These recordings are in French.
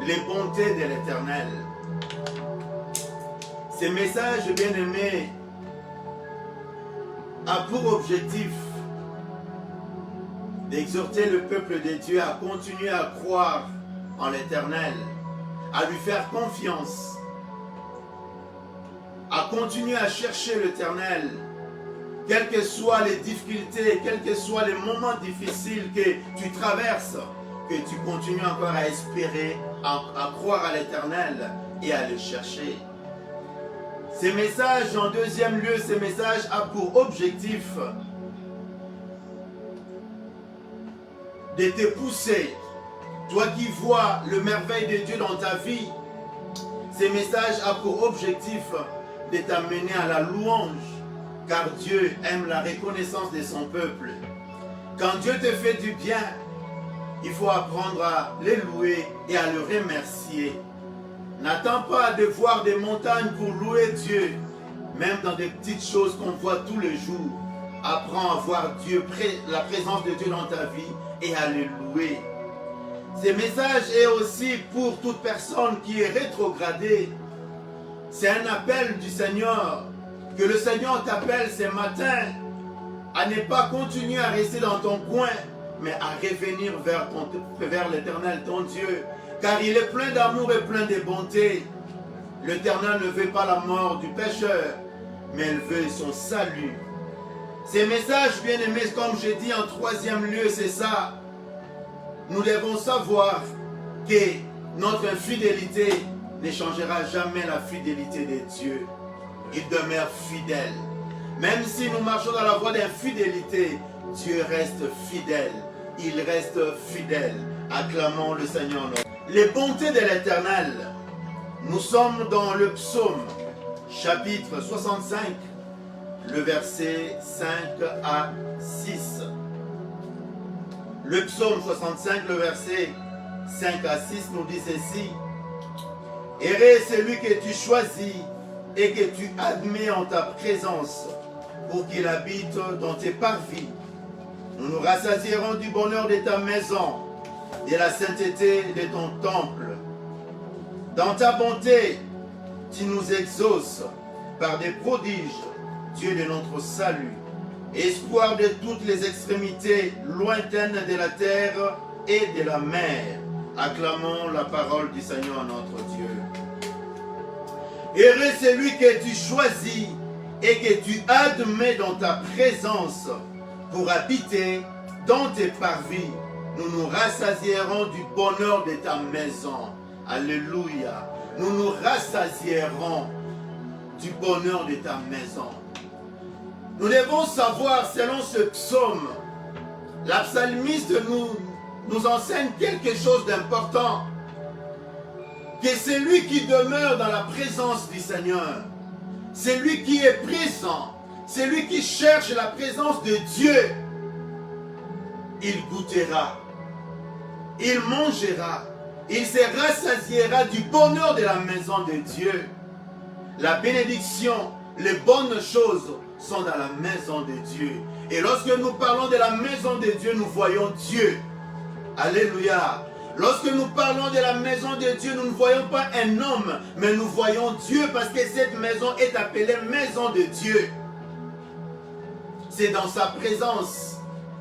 Les bontés de l'Éternel. Ces messages, bien-aimés, a pour objectif d'exhorter le peuple de Dieu à continuer à croire en l'Éternel, à lui faire confiance, à continuer à chercher l'Éternel, quelles que soient les difficultés, quels que soient les moments difficiles que tu traverses, que tu continues encore à espérer, à croire à l'Éternel et à le chercher. Ces messages, en deuxième lieu, ces messages ont pour objectif de te pousser, toi qui vois le merveille de Dieu dans ta vie. Ces messages ont pour objectif de t'amener à la louange, car Dieu aime la reconnaissance de son peuple. Quand Dieu te fait du bien, il faut apprendre à le louer et à le remercier. N'attends pas de voir des montagnes pour louer Dieu, même dans des petites choses qu'on voit tous les jours. Apprends à voir Dieu, la présence de Dieu dans ta vie et à le louer. Ce message est aussi pour toute personne qui est rétrogradée. C'est un appel du Seigneur, que le Seigneur t'appelle ce matin à ne pas continuer à rester dans ton coin, mais à revenir vers l'Éternel, ton Dieu, car il est plein d'amour et plein de bonté. L'Éternel ne veut pas la mort du pécheur, mais il veut son salut. Ces messages, bien-aimés, comme j'ai dit en troisième lieu, c'est ça. Nous devons savoir que notre infidélité ne changera jamais la fidélité de Dieu. Il demeure fidèle. Même si nous marchons dans la voie d'infidélité, Dieu reste fidèle. Il reste fidèle. Acclamons le Seigneur. Les bontés de l'Éternel. Nous sommes dans le psaume, chapitre 65, le verset 5 à 6. Le psaume 65, le verset 5 à 6 nous dit ceci. Heureux est celui que tu choisis et que tu admets en ta présence pour qu'il habite dans tes parvis. Nous nous rassasierons du bonheur de ta maison, de la sainteté de ton temple. Dans ta bonté, tu nous exauces par des prodiges, Dieu de notre salut, espoir de toutes les extrémités lointaines de la terre et de la mer. Acclamons la parole du Seigneur notre Dieu. Heureux celui que tu choisis et que tu admets dans ta présence pour habiter dans tes parvis. Nous nous rassasierons du bonheur de ta maison. Alléluia. Nous nous rassasierons du bonheur de ta maison. Nous devons savoir, selon ce psaume, la psalmiste nous enseigne quelque chose d'important. Que c'est lui qui demeure dans la présence du Seigneur. C'est lui qui est présent. C'est lui qui cherche la présence de Dieu. Il goûtera. Il mangera. Il se rassasiera du bonheur de la maison de Dieu. La bénédiction, les bonnes choses sont dans la maison de Dieu. Et lorsque nous parlons de la maison de Dieu, nous voyons Dieu. Alléluia. Lorsque nous parlons de la maison de Dieu, nous ne voyons pas un homme, mais nous voyons Dieu parce que cette maison est appelée maison de Dieu. C'est dans sa présence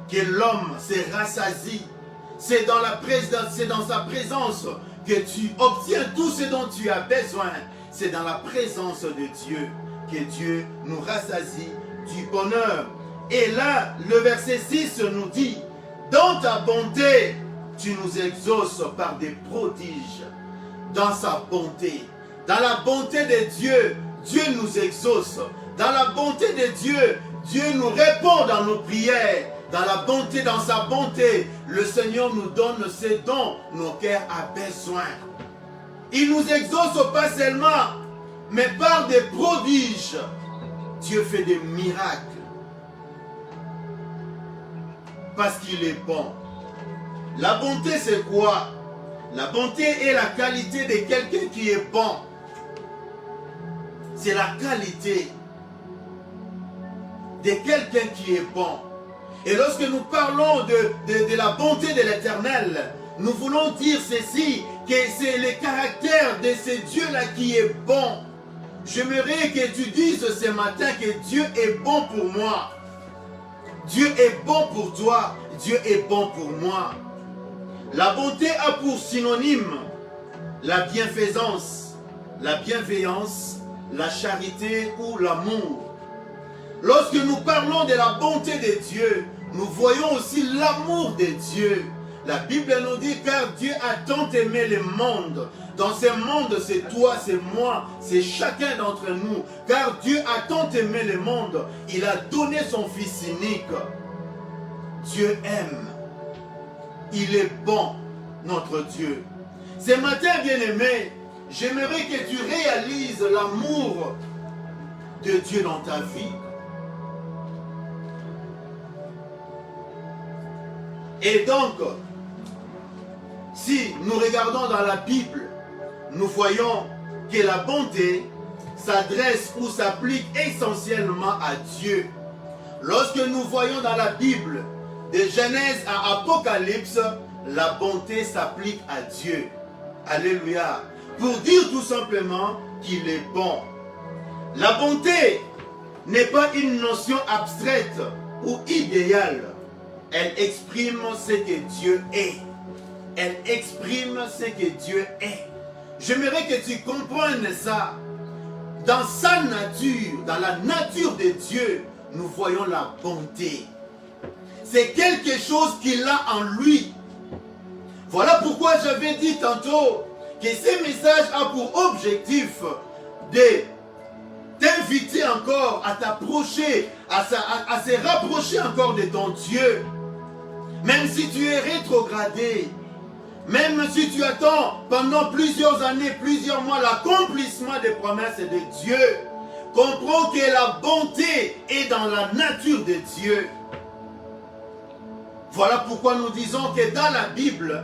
que l'homme se rassasie. C'est dans sa présence que tu obtiens tout ce dont tu as besoin. C'est dans la présence de Dieu que Dieu nous rassasie du bonheur. Et là, le verset 6 nous dit, dans ta bonté, tu nous exauces par des prodiges. Dans sa bonté. Dans la bonté de Dieu, Dieu nous exauce. Dans la bonté de Dieu, Dieu nous répond dans nos prières. Dans la bonté, dans sa bonté, le Seigneur nous donne ce dont nos cœurs ont besoin. Il nous exauce pas seulement, mais par des prodiges. Dieu fait des miracles. parce qu'il est bon. La bonté, c'est quoi? La bonté est la qualité de quelqu'un qui est bon. C'est la qualité de quelqu'un qui est bon. Et lorsque nous parlons de la bonté de l'Éternel, nous voulons dire ceci, que c'est le caractère de ce Dieu-là qui est bon. J'aimerais que tu dises ce matin que Dieu est bon pour moi. Dieu est bon pour toi. Dieu est bon pour moi. La bonté a pour synonyme la bienfaisance, la bienveillance, la charité ou l'amour. Lorsque nous parlons de la bonté de Dieu, nous voyons aussi l'amour de Dieu. La Bible nous dit, car Dieu a tant aimé le monde. Dans ce monde, c'est toi, c'est moi, c'est chacun d'entre nous. Car Dieu a tant aimé le monde, il a donné son Fils unique. Dieu aime. Il est bon, notre Dieu. Ce matin, bien-aimé, j'aimerais que tu réalises l'amour de Dieu dans ta vie. Et donc, si nous regardons dans la Bible, nous voyons que la bonté s'adresse ou s'applique essentiellement à Dieu. Lorsque nous voyons dans la Bible, de Genèse à Apocalypse, la bonté s'applique à Dieu. Alléluia. Pour dire tout simplement qu'il est bon. La bonté n'est pas une notion abstraite ou idéale. Elle exprime ce que Dieu est. Elle exprime ce que Dieu est. J'aimerais que tu comprennes ça. Dans sa nature, dans la nature de Dieu, nous voyons la bonté. C'est quelque chose qu'il a en lui. Voilà pourquoi j'avais dit tantôt que ce message a pour objectif de t'inviter encore à t'approcher, à se rapprocher encore de ton Dieu. Même si tu es rétrogradé, même si tu attends pendant plusieurs années, plusieurs mois l'accomplissement des promesses de Dieu, comprends que la bonté est dans la nature de Dieu. Voilà pourquoi nous disons que dans la Bible,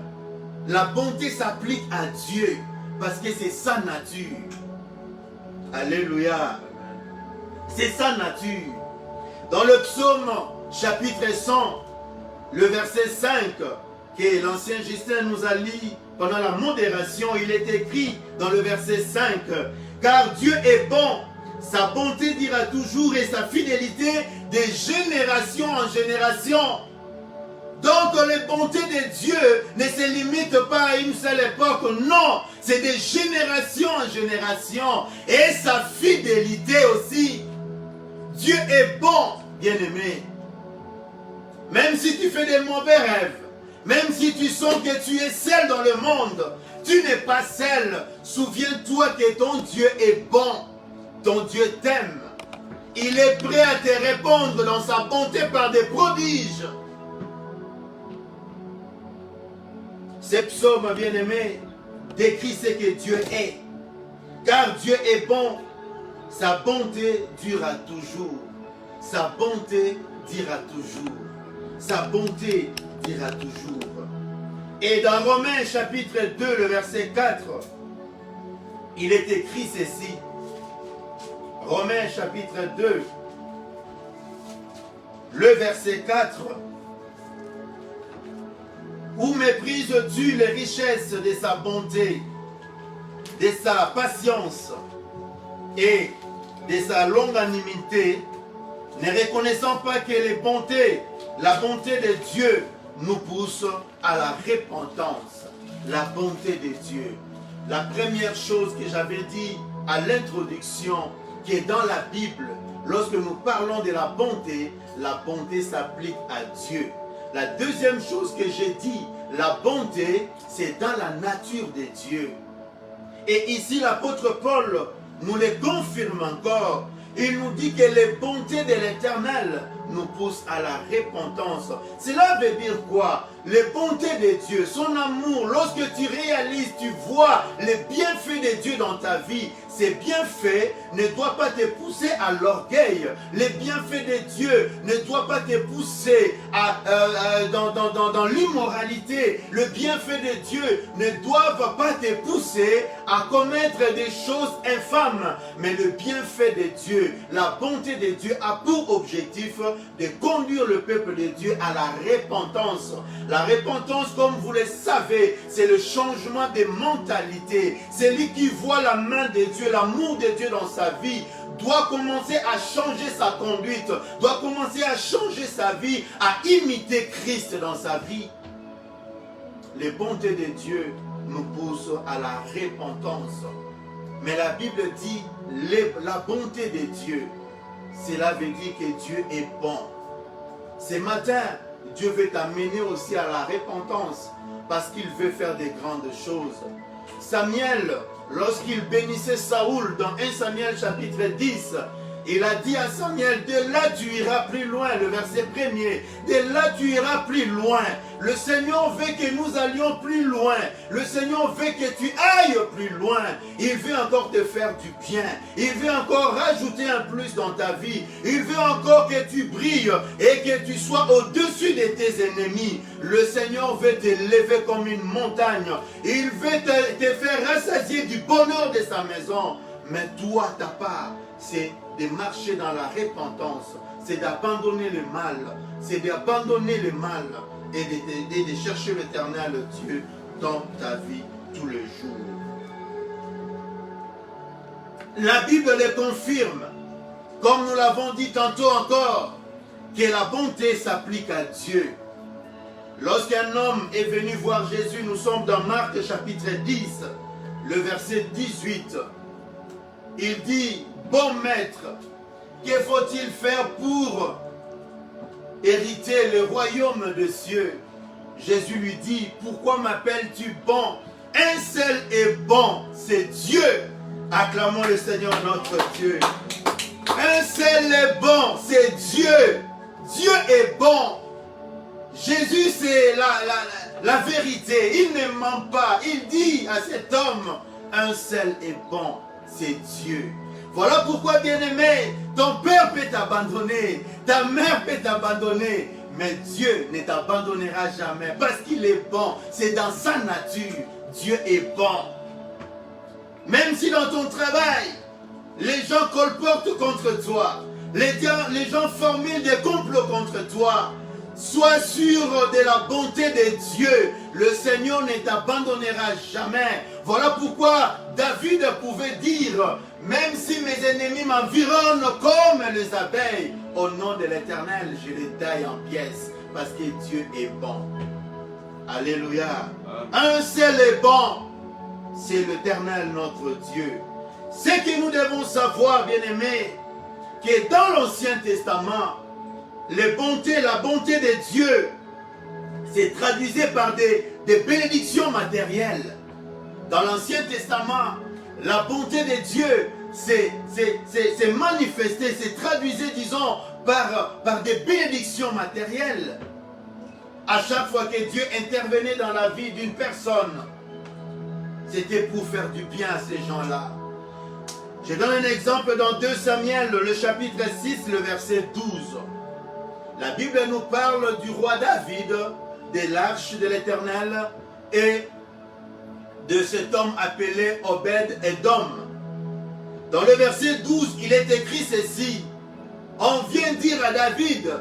la bonté s'applique à Dieu, parce que c'est sa nature. Alléluia. C'est sa nature. Dans le psaume chapitre 100, le verset 5, que l'ancien Justin nous a lu pendant la modération, il est écrit dans le verset 5, « Car Dieu est bon, sa bonté dira toujours et sa fidélité de génération en génération. » Donc les bontés de Dieu ne se limitent pas à une seule époque, non, c'est de génération en génération. Et sa fidélité aussi. Dieu est bon, bien-aimé. Même si tu fais des mauvais rêves, même si tu sens que tu es seul dans le monde, tu n'es pas seul. Souviens-toi que ton Dieu est bon. Ton Dieu t'aime. Il est prêt à te répondre dans sa bonté par des prodiges. Ce psaume bien-aimé décrit ce que Dieu est. Car Dieu est bon, sa bonté durera toujours. Sa bonté dira toujours. Sa bonté dira toujours. Et dans Romains chapitre 2, le verset 4, il est écrit ceci. Romains chapitre 2, le verset 4. Où méprises-tu les richesses de sa bonté, de sa patience et de sa longanimité, ne reconnaissant pas que la bonté de Dieu nous pousse à la repentance. La bonté de Dieu. La première chose que j'avais dit à l'introduction, qui est dans la Bible, lorsque nous parlons de la bonté s'applique à Dieu. La deuxième chose que j'ai dit, la bonté, c'est dans la nature de Dieu. Et ici, l'apôtre Paul nous le confirme encore. Il nous dit que les bontés de l'Éternel nous pousse à la repentance. Cela veut dire quoi? Les bontés de Dieu, son amour, lorsque tu réalises, tu vois les bienfaits de Dieu dans ta vie, ces bienfaits ne doivent pas te pousser à l'orgueil. Les bienfaits de Dieu ne doivent pas te pousser dans l'immoralité. Le bienfait de Dieu ne doivent pas te pousser à commettre des choses infâmes. Mais le bienfait de Dieu, la bonté de Dieu a pour objectif de conduire le peuple de Dieu à la repentance. La repentance, comme vous le savez, c'est le changement de mentalité. Celui qui voit la main de Dieu, l'amour de Dieu dans sa vie, doit commencer à changer sa conduite, doit commencer à changer sa vie, à imiter Christ dans sa vie. Les bontés de Dieu nous poussent à la repentance. Mais la Bible dit, la bonté de Dieu, cela veut dire que Dieu est bon. Ce matin, Dieu veut t'amener aussi à la repentance parce qu'il veut faire des grandes choses. Samuel, lorsqu'il bénissait Saoul dans 1 Samuel chapitre 10, il a dit à Samuel, de là tu iras plus loin, le verset 1er, de là tu iras plus loin. Le Seigneur veut que nous allions plus loin. Le Seigneur veut que tu ailles plus loin. Il veut encore te faire du bien. Il veut encore rajouter un plus dans ta vie. Il veut encore que tu brilles et que tu sois au-dessus de tes ennemis. Le Seigneur veut te lever comme une montagne. Il veut te faire rassasier du bonheur de sa maison. Mais toi, ta part, c'est de marcher dans la repentance, c'est d'abandonner le mal, c'est d'abandonner le mal et de chercher l'Éternel Dieu dans ta vie tous les jours. La Bible le confirme, comme nous l'avons dit tantôt encore, que la bonté s'applique à Dieu. Lorsqu'un homme est venu voir Jésus, nous sommes dans Marc chapitre 10, le verset 18, il dit, bon maître, que faut-il faire pour hériter le royaume des cieux? Jésus lui dit, pourquoi m'appelles-tu bon? Un seul est bon, c'est Dieu. Acclamons le Seigneur notre Dieu. Un seul est bon, c'est Dieu. Dieu est bon. Jésus, c'est la vérité. Il ne ment pas. Il dit à cet homme, un seul est bon, c'est Dieu. Voilà pourquoi, bien-aimé, ton père peut t'abandonner, ta mère peut t'abandonner, mais Dieu ne t'abandonnera jamais parce qu'il est bon. C'est dans sa nature. Dieu est bon. Même si dans ton travail, les gens colportent contre toi, les gens formulent des complots contre toi, sois sûr de la bonté de Dieu. Le Seigneur ne t'abandonnera jamais. Voilà pourquoi David pouvait dire, même si mes ennemis m'environnent comme les abeilles, au nom de l'Éternel, je les taille en pièces, parce que Dieu est bon. Alléluia. Un seul est bon, c'est l'Éternel notre Dieu. Ce que nous devons savoir, bien-aimés, que dans l'Ancien Testament, la bonté de Dieu, c'est traduisé par des bénédictions matérielles. Dans l'Ancien Testament, la bonté de Dieu, c'est manifesté, c'est traduisé, disons, par des bénédictions matérielles. À chaque fois que Dieu intervenait dans la vie d'une personne, c'était pour faire du bien à ces gens-là. Je donne un exemple dans 2 Samuel, le chapitre 6, le verset 12. La Bible nous parle du roi David, de l'arche de l'Éternel et de cet homme appelé Obed-Edom. Dans le verset 12, il est écrit ceci. On vient dire à David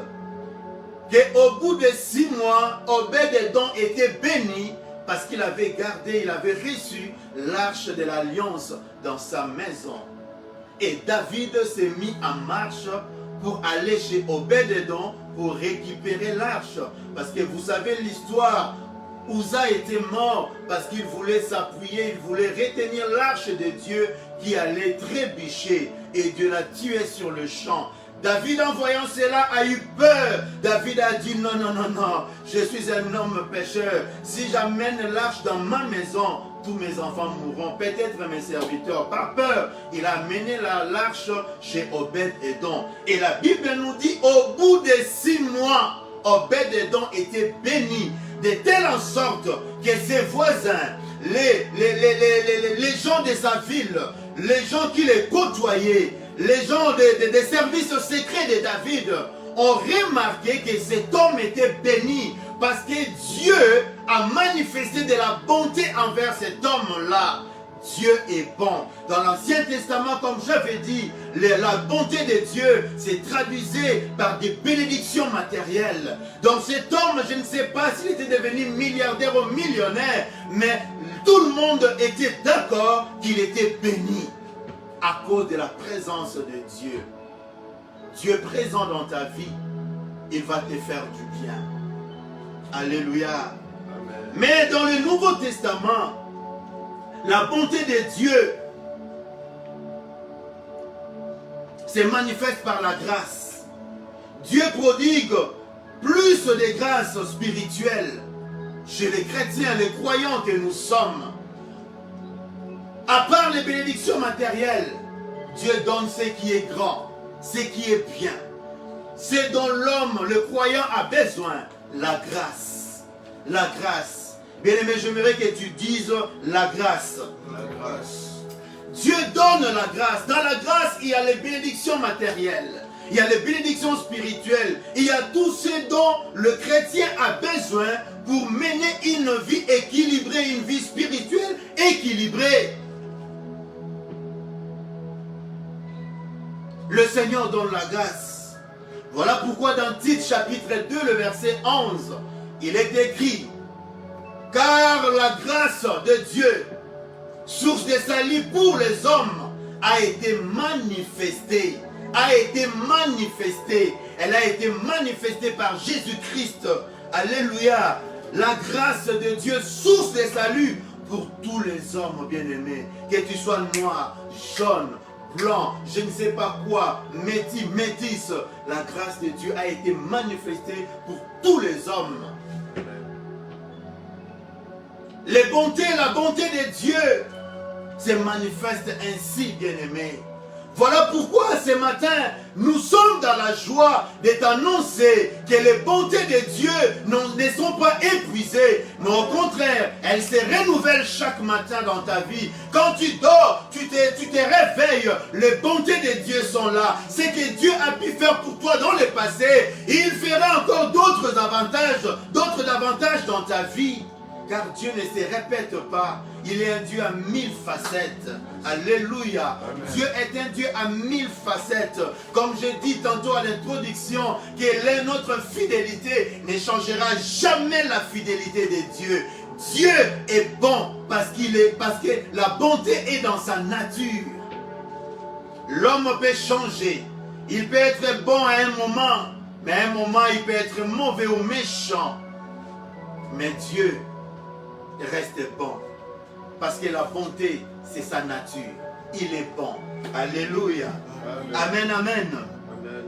qu'au bout de 6 mois, Obed-Edom était béni parce qu'il avait gardé, il avait reçu l'arche de l'alliance dans sa maison. Et David s'est mis en marche pour aller chez Obed-Edom pour récupérer l'arche. Parce que vous savez l'histoire, Uza était mort parce qu'il voulait s'appuyer, il voulait retenir l'arche de Dieu qui allait trébucher. Et Dieu l'a tué sur le champ. David, en voyant cela, a eu peur. David a dit, non, non, non, non, je suis un homme pécheur. Si j'amène l'arche dans ma maison, tous mes enfants mourront, peut-être mes serviteurs. Par peur, il a mené l'arche chez Obed-Édom. Et la Bible nous dit, au bout de 6 mois, Obed-Édom était béni, de telle en sorte que ses voisins, les gens de sa ville, les gens qui les côtoyaient, les gens des services secrets de David, ont remarqué que cet homme était béni parce que Dieu a manifesté de la bonté envers cet homme-là. Dieu est bon. Dans l'Ancien Testament, comme j'avais dit, la bonté de Dieu s'est traduisée par des bénédictions matérielles. Donc cet homme, je ne sais pas s'il était devenu milliardaire ou millionnaire, mais tout le monde était d'accord qu'il était béni à cause de la présence de Dieu. Dieu présent dans ta vie, il va te faire du bien. Alléluia. Amen. Mais dans le Nouveau Testament, la bonté de Dieu se manifeste par la grâce. Dieu prodigue plus de grâces spirituelles chez les chrétiens, les croyants que nous sommes. À part les bénédictions matérielles, Dieu donne ce qui est grand, ce qui est bien. C'est dont l'homme, le croyant, a besoin, la grâce. La grâce. Bien-aimé, j'aimerais que tu dises la grâce. La grâce. Dieu donne la grâce. Dans la grâce, il y a les bénédictions matérielles. Il y a les bénédictions spirituelles. Il y a tout ce dont le chrétien a besoin pour mener une vie équilibrée, une vie spirituelle équilibrée. Le Seigneur donne la grâce. Voilà pourquoi dans Tite chapitre 2, le verset 11, il est écrit: car la grâce de Dieu, source de salut pour les hommes, a été manifestée. Elle a été manifestée par Jésus-Christ. Alléluia. La grâce de Dieu, source de salut pour tous les hommes bien-aimés. Que tu sois noir, jaune, blanc, je ne sais pas quoi, métis, la grâce de Dieu a été manifestée pour tous les hommes. La bonté de Dieu se manifeste ainsi, bien-aimés. Voilà pourquoi ce matin, nous sommes dans la joie de t'annoncer que les bontés de Dieu ne sont pas épuisées, mais au contraire, elles se renouvellent chaque matin dans ta vie. Quand tu dors, tu te réveilles, les bontés de Dieu sont là. Ce que Dieu a pu faire pour toi dans le passé, il fera encore d'autres avantages dans ta vie. Car Dieu ne se répète pas. Il est un Dieu à 1000 facettes. Alléluia. Amen. Dieu est un Dieu à 1000 facettes. Comme j'ai dit tantôt à l'introduction, que notre fidélité ne changera jamais la fidélité de Dieu. Dieu est bon parce que la bonté est dans sa nature. L'homme peut changer. Il peut être bon à un moment, mais à un moment il peut être mauvais ou méchant. Mais Dieu reste bon. Parce que la bonté, c'est sa nature. Il est bon. Alléluia. Amen, amen. Amen.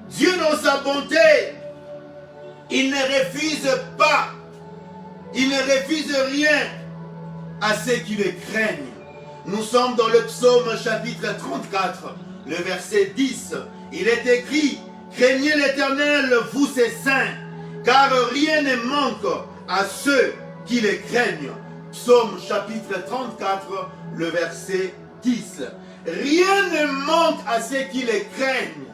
Dieu dans sa bonté, il ne refuse pas. Il ne refuse rien à ceux qui le craignent. Nous sommes dans le psaume chapitre 34, le verset 10. Il est écrit: craignez l'Éternel, vous ses saints, car rien ne manque à ceux qui les craignent. Psaume chapitre 34, le verset 10. Rien ne manque à ceux qui les craignent.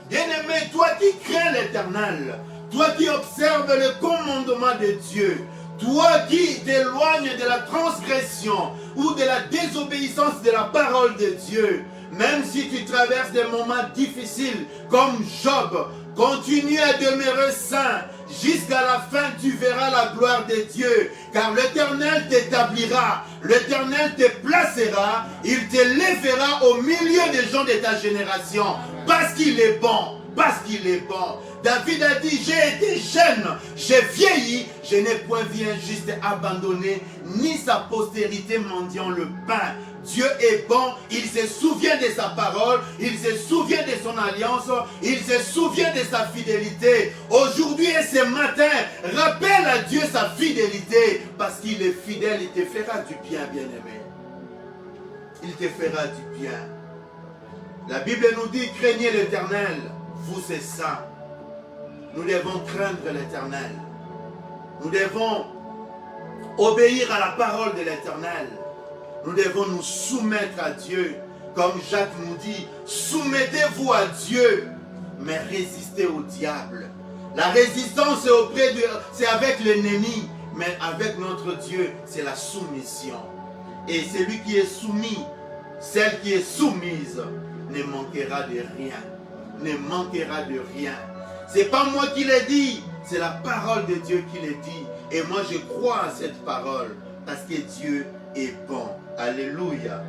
Bien-aimé, toi qui crains l'Éternel, toi qui observes le commandement de Dieu, toi qui t'éloignes de la transgression ou de la désobéissance de la parole de Dieu, même si tu traverses des moments difficiles comme Job, continue à demeurer saint. Jusqu'à la fin, tu verras la gloire de Dieu. Car l'Éternel t'établira, l'Éternel te placera, il te lèvera au milieu des gens de ta génération. Parce qu'il est bon, parce qu'il est bon. David a dit: j'ai été jeune, j'ai vieilli, je n'ai point vu un juste abandonné, ni sa postérité mendiant le pain. Dieu est bon, il se souvient de sa parole, il se souvient de son alliance, il se souvient de sa fidélité. Aujourd'hui et ce matin, rappelle à Dieu sa fidélité, parce qu'il qu'il est fidèle, il te fera du bien, bien-aimé. Il te fera du bien. La Bible nous dit, craignez l'Éternel, vous c'est ça. Nous devons craindre l'Éternel. Nous devons obéir à la parole de l'Éternel. Nous devons nous soumettre à Dieu. Comme Jacques nous dit, soumettez-vous à Dieu, mais résistez au diable. La résistance c'est avec l'ennemi, mais avec notre Dieu, c'est la soumission. Et celui qui est soumis, celle qui est soumise, ne manquera de rien. Ne manquera de rien. C'est pas moi qui l'ai dit, c'est la parole de Dieu qui l'a dit. Et moi je crois à cette parole, parce que Dieu est bon. Alléluia.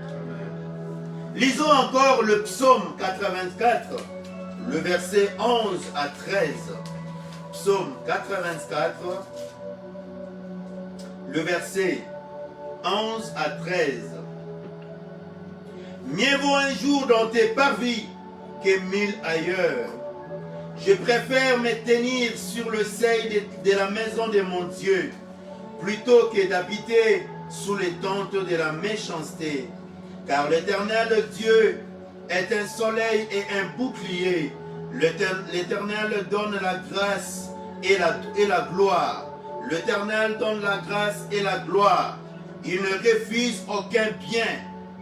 Lisons encore le psaume 84, le verset 11 à 13. Psaume 84, le verset 11 à 13. Mieux vaut un jour dans tes parvis que 1000 ailleurs. Je préfère me tenir sur le seuil de la maison de mon Dieu, plutôt que d'habiter sous les tentes de la méchanceté. Car l'Éternel Dieu est un soleil et un bouclier. L'Éternel donne la grâce et la gloire. L'Éternel donne la grâce et la gloire. Il ne refuse aucun bien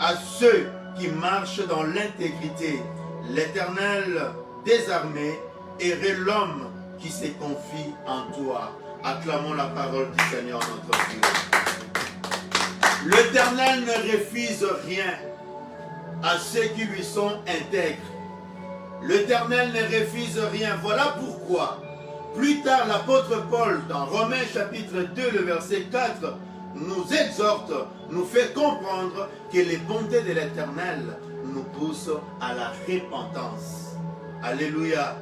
à ceux qui marchent dans l'intégrité. L'Éternel des armées est l'homme qui se confie en toi. Acclamons la parole du Seigneur notre Dieu. L'Éternel ne refuse rien à ceux qui lui sont intègres. L'Éternel ne refuse rien. Voilà pourquoi, plus tard, l'apôtre Paul, dans Romains chapitre 2, le verset 4, nous exhorte, nous fait comprendre que les bontés de l'Éternel nous poussent à la repentance. Alléluia.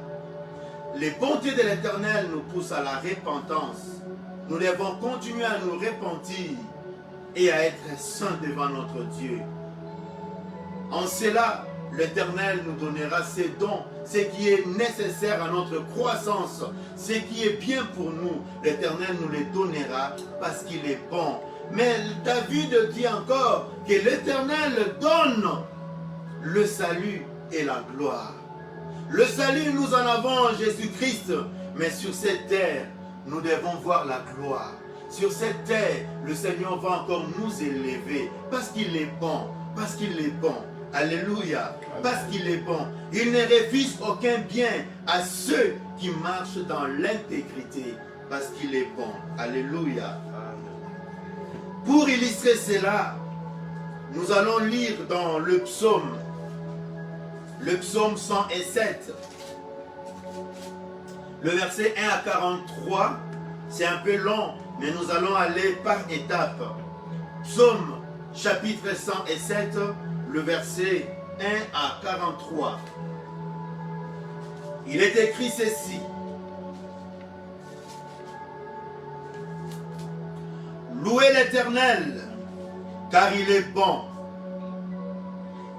Les bontés de l'Éternel nous poussent à la repentance. Nous devons continuer à nous repentir et à être saints devant notre Dieu. En cela, l'Éternel nous donnera ses dons, ce qui est nécessaire à notre croissance, ce qui est bien pour nous. L'Éternel nous les donnera parce qu'il est bon. Mais David dit encore que l'Éternel donne le salut et la gloire. Le salut, nous en avons en Jésus-Christ, mais sur cette terre, nous devons voir la gloire. Sur cette terre, le Seigneur va encore nous élever parce qu'il est bon, parce qu'il est bon. Alléluia, parce qu'il est bon. Il ne refuse aucun bien à ceux qui marchent dans l'intégrité, parce qu'il est bon. Alléluia. Pour illustrer cela, nous allons lire dans le psaume 107, le verset 1 à 43. C'est un peu long, mais nous allons aller par étapes. Psaume chapitre 107, le verset 1 à 43. Il est écrit ceci. Louez l'Éternel, car il est bon,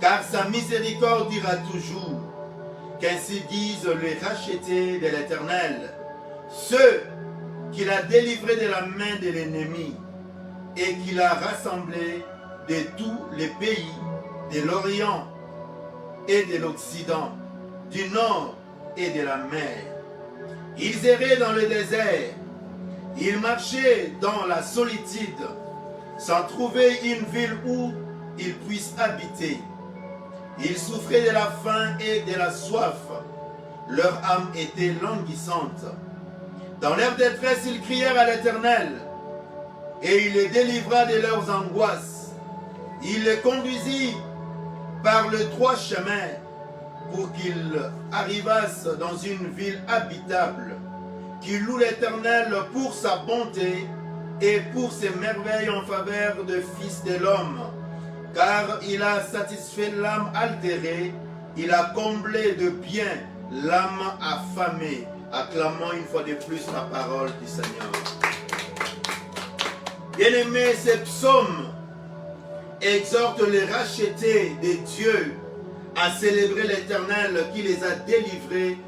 car sa miséricorde dura toujours. Qu'ainsi disent les rachetés de l'Éternel, ceux qu'il a délivrés de la main de l'ennemi et qu'il a rassemblés de tous les pays, de l'Orient et de l'Occident, du Nord et de la mer. Ils erraient dans le désert, ils marchaient dans la solitude, sans trouver une ville où ils puissent habiter. Ils souffraient de la faim et de la soif, leur âme était languissante. Dans leur détresse, ils crièrent à l'Éternel, et il les délivra de leurs angoisses. Il les conduisit par le droit chemin pour qu'ils arrivassent dans une ville habitable, qui loue l'Éternel pour sa bonté et pour ses merveilles en faveur des fils de l'homme. Car il a satisfait l'âme altérée, il a comblé de bien l'âme affamée. Acclamons une fois de plus la parole du Seigneur. Bien-aimés, ces psaumes exhortent les rachetés de Dieu à célébrer l'Éternel qui les a délivrés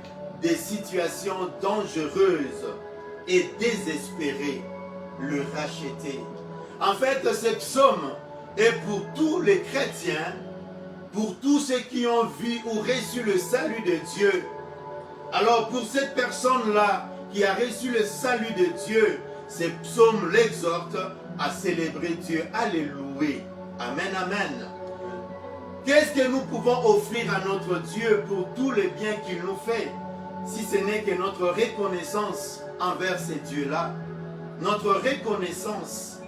des situations dangereuses et désespérées. Le racheter. En fait, ce psaume est pour tous les chrétiens, pour tous ceux qui ont vu ou reçu le salut de Dieu. Alors pour cette personne-là qui a reçu le salut de Dieu, ce psaume l'exhorte à célébrer Dieu, à le louer. Amen, amen. Qu'est-ce que nous pouvons offrir à notre Dieu pour tous les biens qu'il nous fait, si ce n'est que notre reconnaissance envers ces dieux-là? Notre reconnaissance.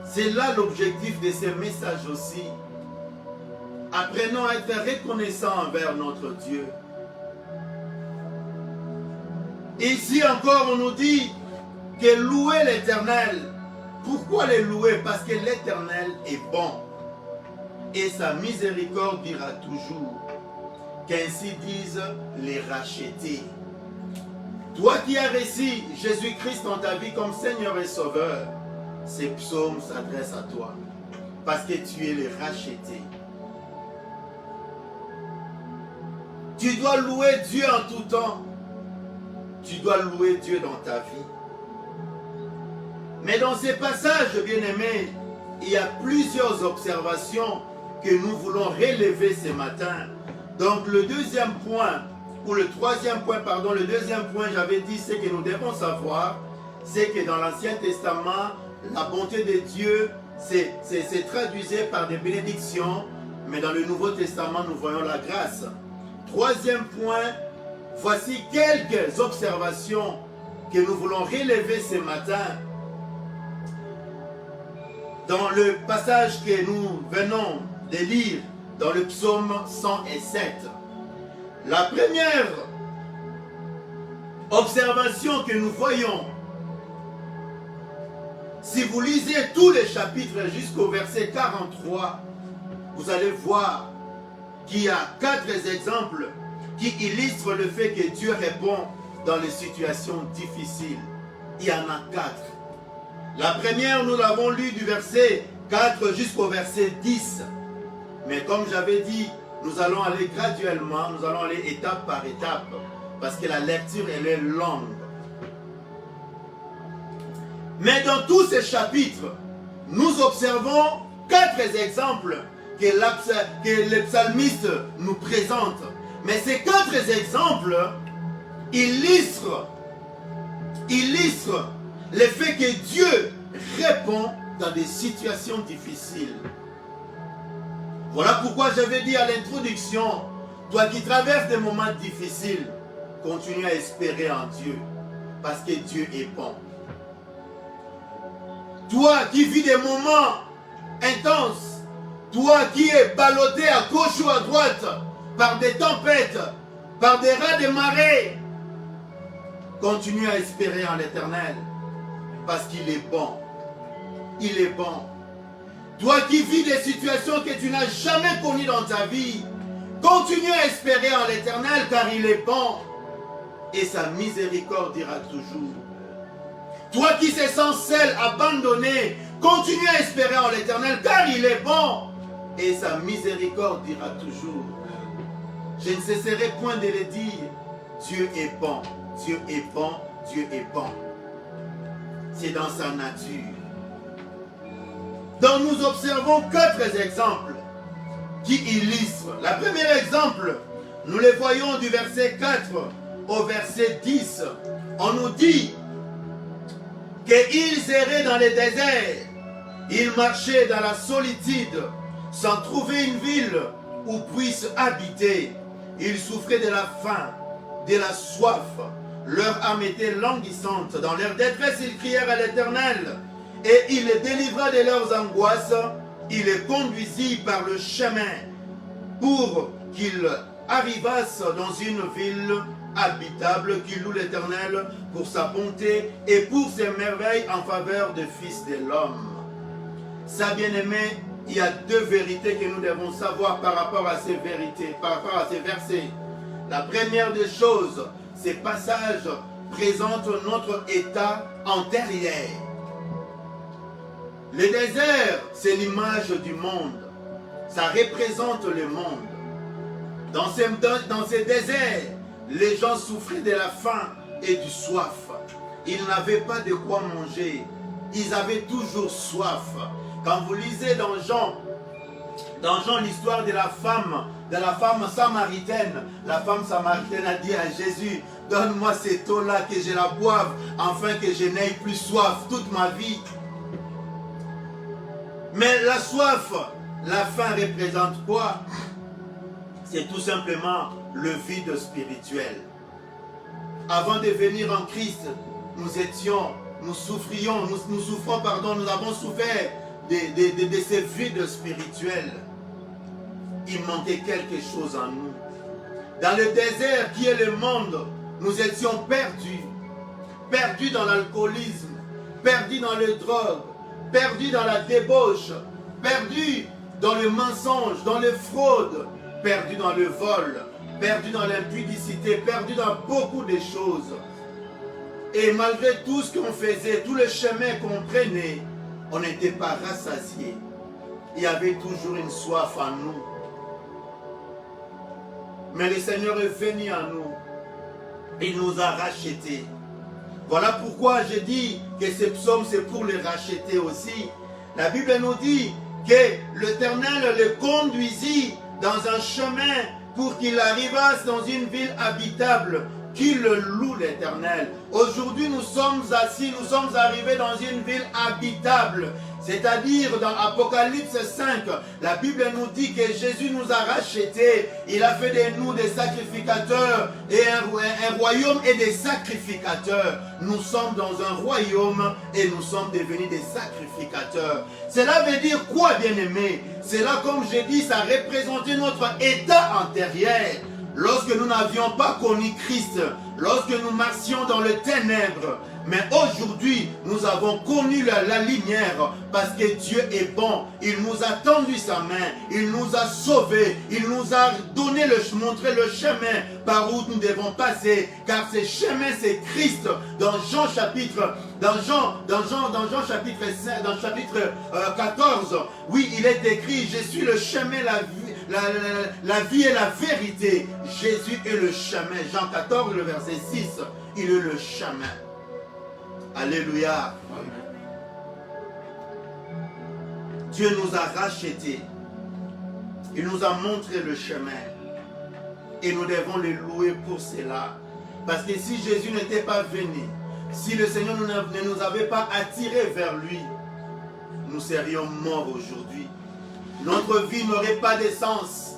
C'est là l'objectif de ce message aussi. Apprenons à être reconnaissants envers notre Dieu. Ici encore, on nous dit que louer l'Éternel. Pourquoi le louer? Parce que l'Éternel est bon. Et sa miséricorde dira toujours. Qu'ainsi disent les rachetés. Toi qui as reçu Jésus-Christ dans ta vie comme Seigneur et Sauveur, ces psaumes s'adressent à toi. Parce que tu es le racheté. Tu dois louer Dieu en tout temps. Tu dois louer Dieu dans ta vie. Mais dans ces passages, bien-aimés, il y a plusieurs observations que nous voulons relever ce matin. Donc le deuxième point, ou le troisième point, pardon, le deuxième point, j'avais dit, c'est que nous devons savoir, c'est que dans l'Ancien Testament, la bonté de Dieu c'est traduisait par des bénédictions, mais dans le Nouveau Testament, nous voyons la grâce. Troisième point, voici quelques observations que nous voulons relever ce matin. Dans le passage que nous venons de lire, dans le psaume 107, la première observation que nous voyons, si vous lisez tous les chapitres jusqu'au verset 43, vous allez voir qu'il y a 4 exemples qui illustrent le fait que Dieu répond dans les situations difficiles. Il y en a 4. La première, nous l'avons lu du verset 4 jusqu'au verset 10. Mais comme j'avais dit, nous allons aller graduellement, nous allons aller étape par étape, parce que la lecture, elle est longue. Mais dans tous ces chapitres, nous observons 4 exemples que le psalmiste nous présente. Mais ces 4 exemples illustrent le fait que Dieu répond dans des situations difficiles. Voilà pourquoi j'avais dit à l'introduction, toi qui traverses des moments difficiles, continue à espérer en Dieu, parce que Dieu est bon. Toi qui vis des moments intenses, toi qui es ballotté à gauche ou à droite par des tempêtes, par des rats de marée, continue à espérer en l'Éternel, parce qu'il est bon. Il est bon. Toi qui vis des situations que tu n'as jamais connues dans ta vie, continue à espérer en l'Éternel, car il est bon, et sa miséricorde ira toujours. Toi qui te sens seul, abandonné, continue à espérer en l'Éternel, car il est bon, et sa miséricorde ira toujours. Je ne cesserai point de le dire, Dieu est bon, Dieu est bon, Dieu est bon. C'est dans sa nature. Donc nous observons 4 exemples qui illustrent. Le premier exemple, nous les voyons du verset 4 au verset 10. On nous dit qu'ils erraient dans les déserts, ils marchaient dans la solitude, sans trouver une ville où puissent habiter. Ils souffraient de la faim, de la soif. Leur âme était languissante. Dans leur détresse, ils crièrent à l'Éternel. Et il les délivra de leurs angoisses. Il les conduisit par le chemin pour qu'ils arrivassent dans une ville habitable qui loue l'Éternel pour sa bonté et pour ses merveilles en faveur des fils de l'homme. Ça, bien-aimé, il y a 2 vérités que nous devons savoir par rapport à ces vérités, par rapport à ces versets. La première des choses, ces passages présentent notre état antérieur. Le désert, c'est l'image du monde. Ça représente le monde. Dans ces déserts, les gens souffraient de la faim et du soif. Ils n'avaient pas de quoi manger. ils avaient toujours soif. Quand vous lisez dans Jean l'histoire de la femme samaritaine, la femme samaritaine a dit à Jésus, donne-moi cette eau-là que je la boive, afin que je n'aie plus soif toute ma vie. Mais la soif, la faim représente quoi? C'est tout simplement le vide spirituel. Avant de venir en Christ, nous avons souffert de ces vides spirituels. Il manquait quelque chose en nous. Dans le désert qui est le monde, nous étions perdus. Perdus dans l'alcoolisme, perdus dans les drogues, perdus dans la débauche, perdus dans le mensonge, dans les fraudes, perdus dans le vol, perdus dans l'impudicité, perdus dans beaucoup de choses. Et malgré tout ce qu'on faisait, tout le chemin qu'on prenait, on n'était pas rassasiés. Il y avait toujours une soif en nous. Mais le Seigneur est venu à nous. Il nous a rachetés. Voilà pourquoi je dis que ce psaume, c'est pour les racheter aussi. La Bible nous dit que l'Éternel le conduisit dans un chemin pour qu'il arrivasse dans une ville habitable, qu'il loue l'Éternel. Aujourd'hui, nous sommes assis, nous sommes arrivés dans une ville habitable. C'est-à-dire dans Apocalypse 5, la Bible nous dit que Jésus nous a rachetés. Il a fait de nous des sacrificateurs et un royaume et des sacrificateurs. Nous sommes dans un royaume et nous sommes devenus des sacrificateurs. Cela veut dire quoi, bien-aimé? Cela, comme j'ai dit, ça représentait notre état antérieur. Lorsque nous n'avions pas connu Christ, lorsque nous marchions dans les ténèbres, mais aujourd'hui, nous avons connu la lumière parce que Dieu est bon. Il nous a tendu sa main, il nous a sauvés, il nous a montré le chemin par où nous devons passer, car ce chemin, c'est Christ. Dans Jean chapitre 14, oui, il est écrit, je suis le chemin, la vie et la vérité. Jésus est le chemin. Jean 14, le verset 6, il est le chemin. Alléluia. Dieu nous a rachetés. Il nous a montré le chemin. Et nous devons le louer pour cela. Parce que si Jésus n'était pas venu, si le Seigneur ne nous avait pas attirés vers lui, nous serions morts aujourd'hui. Notre vie n'aurait pas de sens.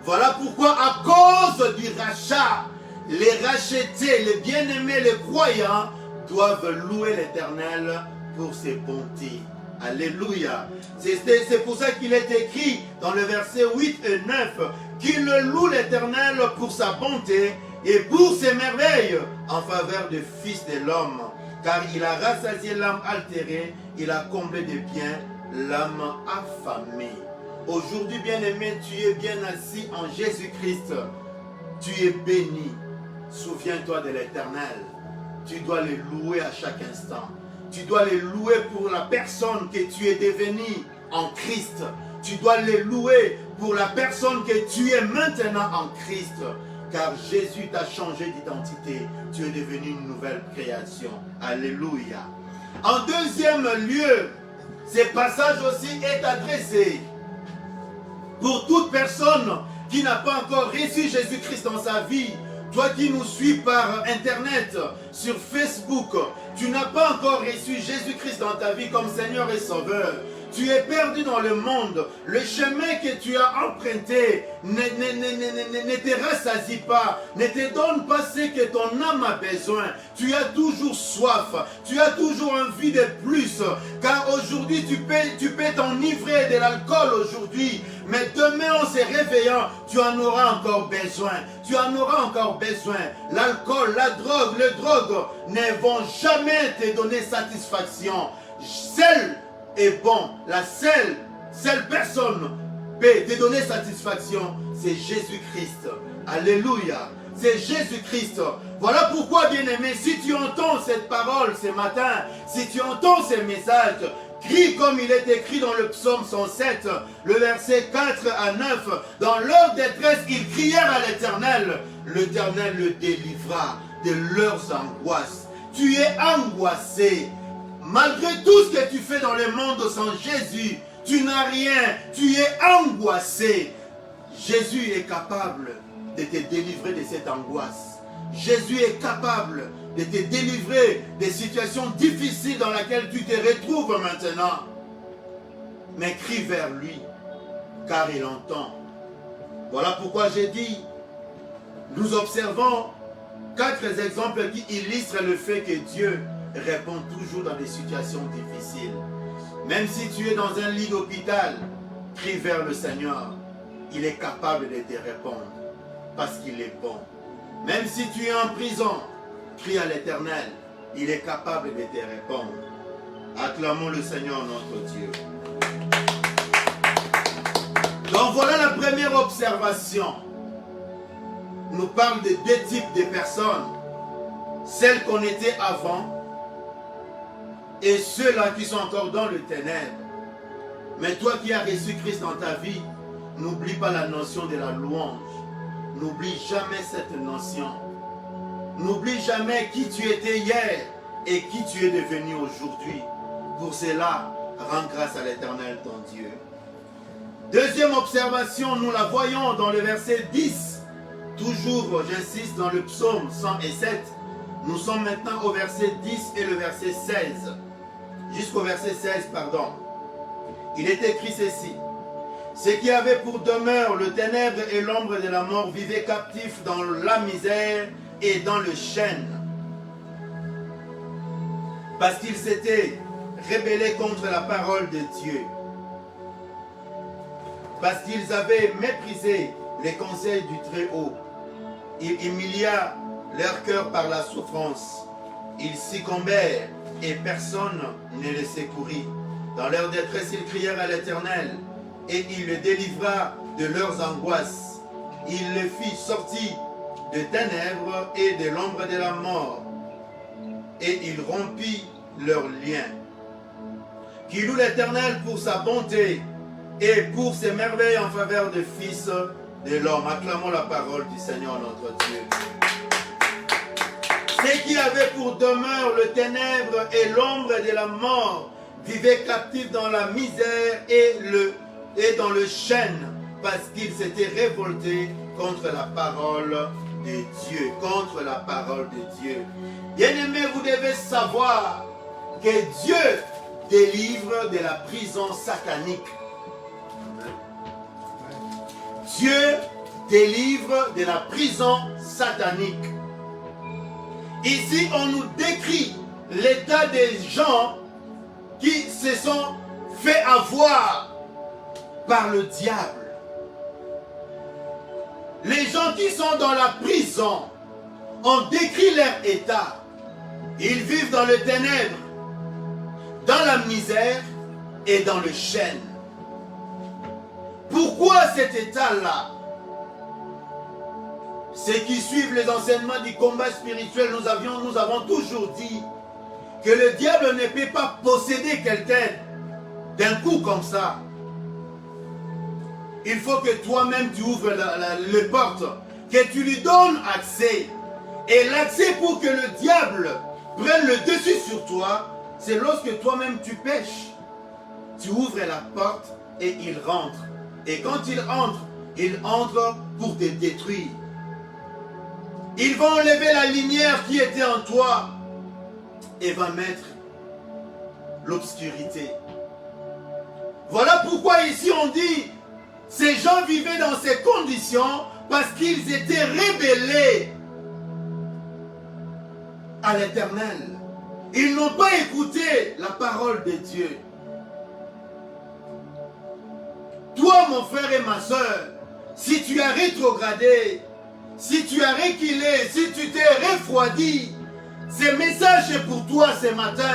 Voilà pourquoi, à cause du rachat, les rachetés, les bien-aimés, les croyants, doivent louer l'Éternel pour ses bontés. Alléluia. C'est pour ça qu'il est écrit dans le verset 8 et 9 qu'il loue l'Éternel pour sa bonté et pour ses merveilles en faveur des fils de l'homme. Car il a rassasié l'âme altérée, il a comblé de biens l'âme affamée. Aujourd'hui, bien-aimé, tu es bien assis en Jésus-Christ. Tu es béni. Souviens-toi de l'Éternel. Tu dois le louer à chaque instant. Tu dois le louer pour la personne que tu es devenu en Christ. Tu dois le louer pour la personne que tu es maintenant en Christ. Car Jésus t'a changé d'identité. Tu es devenu une nouvelle création. Alléluia. En deuxième lieu, ce passage aussi est adressé pour toute personne qui n'a pas encore reçu Jésus-Christ dans sa vie. Toi qui nous suis par Internet, sur Facebook, tu n'as pas encore reçu Jésus-Christ dans ta vie comme Seigneur et Sauveur. Tu es perdu dans le monde. Le chemin que tu as emprunté ne te rassasie pas, ne te donne pas ce que ton âme a besoin. Tu as toujours soif, tu as toujours envie de plus. Car aujourd'hui, tu peux t'enivrer de l'alcool aujourd'hui. Mais demain, en se réveillant, tu en auras encore besoin. Tu en auras encore besoin. L'alcool, la drogue, les drogues ne vont jamais te donner satisfaction. Seul est bon. La seule personne peut te donner satisfaction, c'est Jésus-Christ. Alléluia. C'est Jésus-Christ. Voilà pourquoi, bien-aimé, si tu entends cette parole ce matin, si tu entends ces messages, crie comme il est écrit dans le psaume 107, le verset 4 à 9. Dans leur détresse, ils crièrent à l'Éternel. L'Éternel le délivra de leurs angoisses. Tu es angoissé. Malgré tout ce que tu fais dans le monde sans Jésus, tu n'as rien, tu es angoissé. Jésus est capable de te délivrer de cette angoisse. Jésus est capable de te délivrer des situations difficiles dans lesquelles tu te retrouves maintenant. Mais crie vers lui, car il entend. Voilà pourquoi j'ai dit, nous observons 4 exemples qui illustrent le fait que Dieu répond toujours dans des situations difficiles. Même si tu es dans un lit d'hôpital, crie vers le Seigneur. Il est capable de te répondre parce qu'il est bon. Même si tu es en prison, crie à l'Éternel. Il est capable de te répondre. Acclamons le Seigneur notre Dieu. Donc voilà la première observation. Nous parle de 2 types de personnes. Celles qu'on était avant et ceux-là qui sont encore dans le ténèbre. Mais toi qui as reçu Christ dans ta vie, n'oublie pas la notion de la louange. N'oublie jamais cette notion. N'oublie jamais qui tu étais hier et qui tu es devenu aujourd'hui. Pour cela, rends grâce à l'Éternel ton Dieu. Deuxième observation, nous la voyons dans le verset 10. Toujours, j'insiste, dans le psaume 107. Nous sommes maintenant au verset 10 et le verset 16. Jusqu'au verset 16, pardon. Il est écrit ceci. Ceux qui avaient pour demeure le ténèbre et l'ombre de la mort vivaient captifs dans la misère et dans le chêne. Parce qu'ils s'étaient rebellés contre la parole de Dieu. Parce qu'ils avaient méprisé les conseils du Très-Haut. Il humilia leur cœur par la souffrance. Ils succombèrent et personne ne les secourit. Dans leur détresse, ils crièrent à l'Éternel et il les délivra de leurs angoisses. Il les fit sortir de ténèbres et de l'ombre de la mort. Et il rompit leurs liens. Qui loue l'Éternel pour sa bonté et pour ses merveilles en faveur des fils de l'homme. Acclamons la parole du Seigneur notre Dieu. Ceux qui avaient pour demeure le ténèbre et l'ombre de la mort vivaient captifs dans la misère et dans le chêne, parce qu'ils s'étaient révoltés contre la parole de Dieu. Contre la parole de Dieu. Bien-aimés, vous devez savoir que Dieu délivre de la prison satanique. Dieu délivre de la prison satanique. Ici, on nous décrit l'état des gens qui se sont fait avoir par le diable. Les gens qui sont dans la prison, on décrit leur état. Ils vivent dans les ténèbres, dans la misère et dans le chêne. Pourquoi cet état-là? Ceux qui suivent les enseignements du combat spirituel, nous avons toujours dit que le diable ne peut pas posséder quelqu'un d'un coup comme ça. Il faut que toi-même tu ouvres les portes, que tu lui donnes accès. Et l'accès pour que le diable prenne le dessus sur toi, c'est lorsque toi-même tu pèches. Tu ouvres la porte et il rentre. Et quand il entre pour te détruire. Il va enlever la lumière qui était en toi et va mettre l'obscurité. Voilà pourquoi ici on dit, ces gens vivaient dans ces conditions parce qu'ils étaient rebellés à l'Éternel. Ils n'ont pas écouté la parole de Dieu. Toi, mon frère et ma soeur, si tu as rétrogradé, si tu as reculé, si tu t'es refroidi, ce message est pour toi ce matin.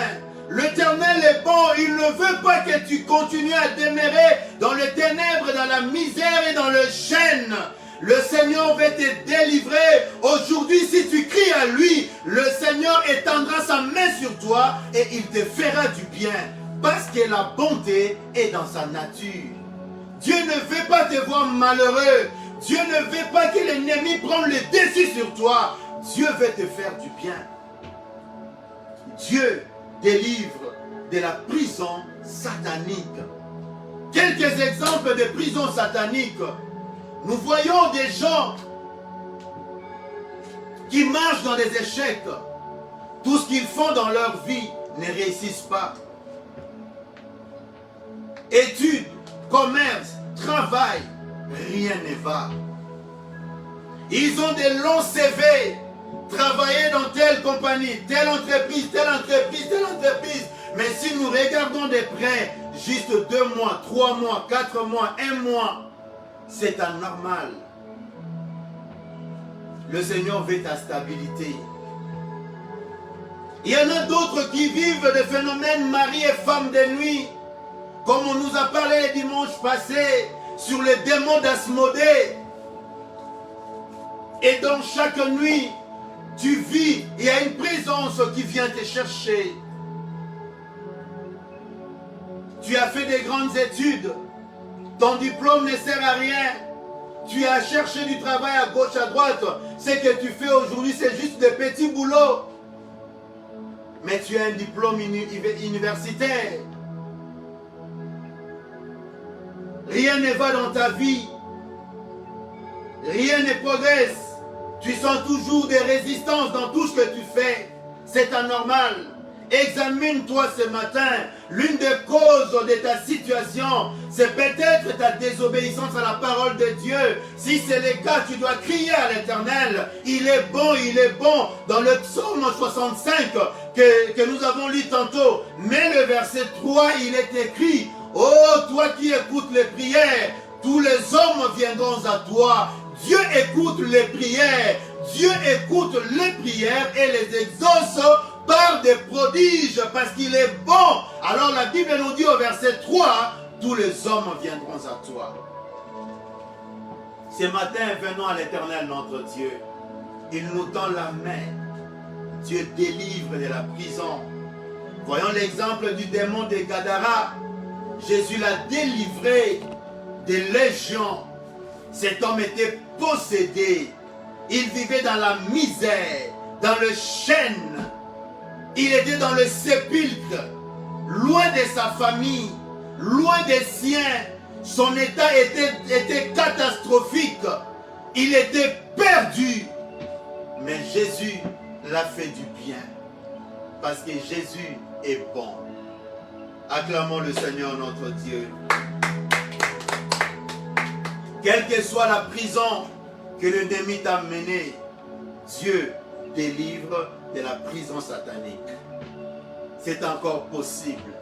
L'Éternel est bon, il ne veut pas que tu continues à demeurer dans les ténèbres, dans la misère et dans le chêne. Le Seigneur va te délivrer. Aujourd'hui, si tu cries à lui, le Seigneur étendra sa main sur toi et il te fera du bien. Parce que la bonté est dans sa nature. Dieu ne veut pas te voir malheureux. Dieu ne veut pas que l'ennemi prenne le dessus sur toi. Dieu veut te faire du bien. Dieu délivre de la prison satanique. Quelques exemples de prisons sataniques. Nous voyons des gens qui marchent dans des échecs. Tout ce qu'ils font dans leur vie ne réussissent pas. Études, commerce, travail, rien ne va. Ils ont des longs CV, travailler dans telle compagnie, telle entreprise, telle entreprise, telle entreprise. Mais si nous regardons de près, juste 2 mois, 3 mois, 4 mois, 1 mois, c'est anormal. Le Seigneur veut ta stabilité. Il y en a d'autres qui vivent des phénomènes mari et femme de nuit. Comme on nous a parlé le dimanche passé sur le démon d'Asmodée. Et dans chaque nuit, tu vis, il y a une présence qui vient te chercher. Tu as fait des grandes études. Ton diplôme ne sert à rien. Tu as cherché du travail à gauche, à droite. Ce que tu fais aujourd'hui, c'est juste des petits boulots. Mais tu as un diplôme universitaire. Rien ne va dans ta vie. Rien ne progresse. Tu sens toujours des résistances dans tout ce que tu fais. C'est anormal. Examine-toi ce matin. L'une des causes de ta situation, c'est peut-être ta désobéissance à la parole de Dieu. Si c'est le cas, tu dois crier à l'Éternel. Il est bon, il est bon. Dans le psaume 65 que nous avons lu tantôt, mais le verset 3, il est écrit: oh, toi qui écoutes les prières, tous les hommes viendront à toi. Dieu écoute les prières. Dieu écoute les prières et les exauce par des prodiges parce qu'il est bon. Alors la Bible nous dit au verset 3, tous les hommes viendront à toi. Ce matin, venons à l'Éternel notre Dieu. Il nous tend la main. Dieu délivre de la prison. Voyons l'exemple du démon de Gadara. Jésus l'a délivré des légions. Cet homme était possédé. Il vivait dans la misère, dans le chêne. Il était dans le sépulcre, loin de sa famille, loin des siens. Son état était catastrophique. Il était perdu. Mais Jésus l'a fait du bien. Parce que Jésus est bon. Acclamons le Seigneur notre Dieu. Quelle que soit la prison que l'ennemi t'a menée, Dieu délivre de la prison satanique. C'est encore possible.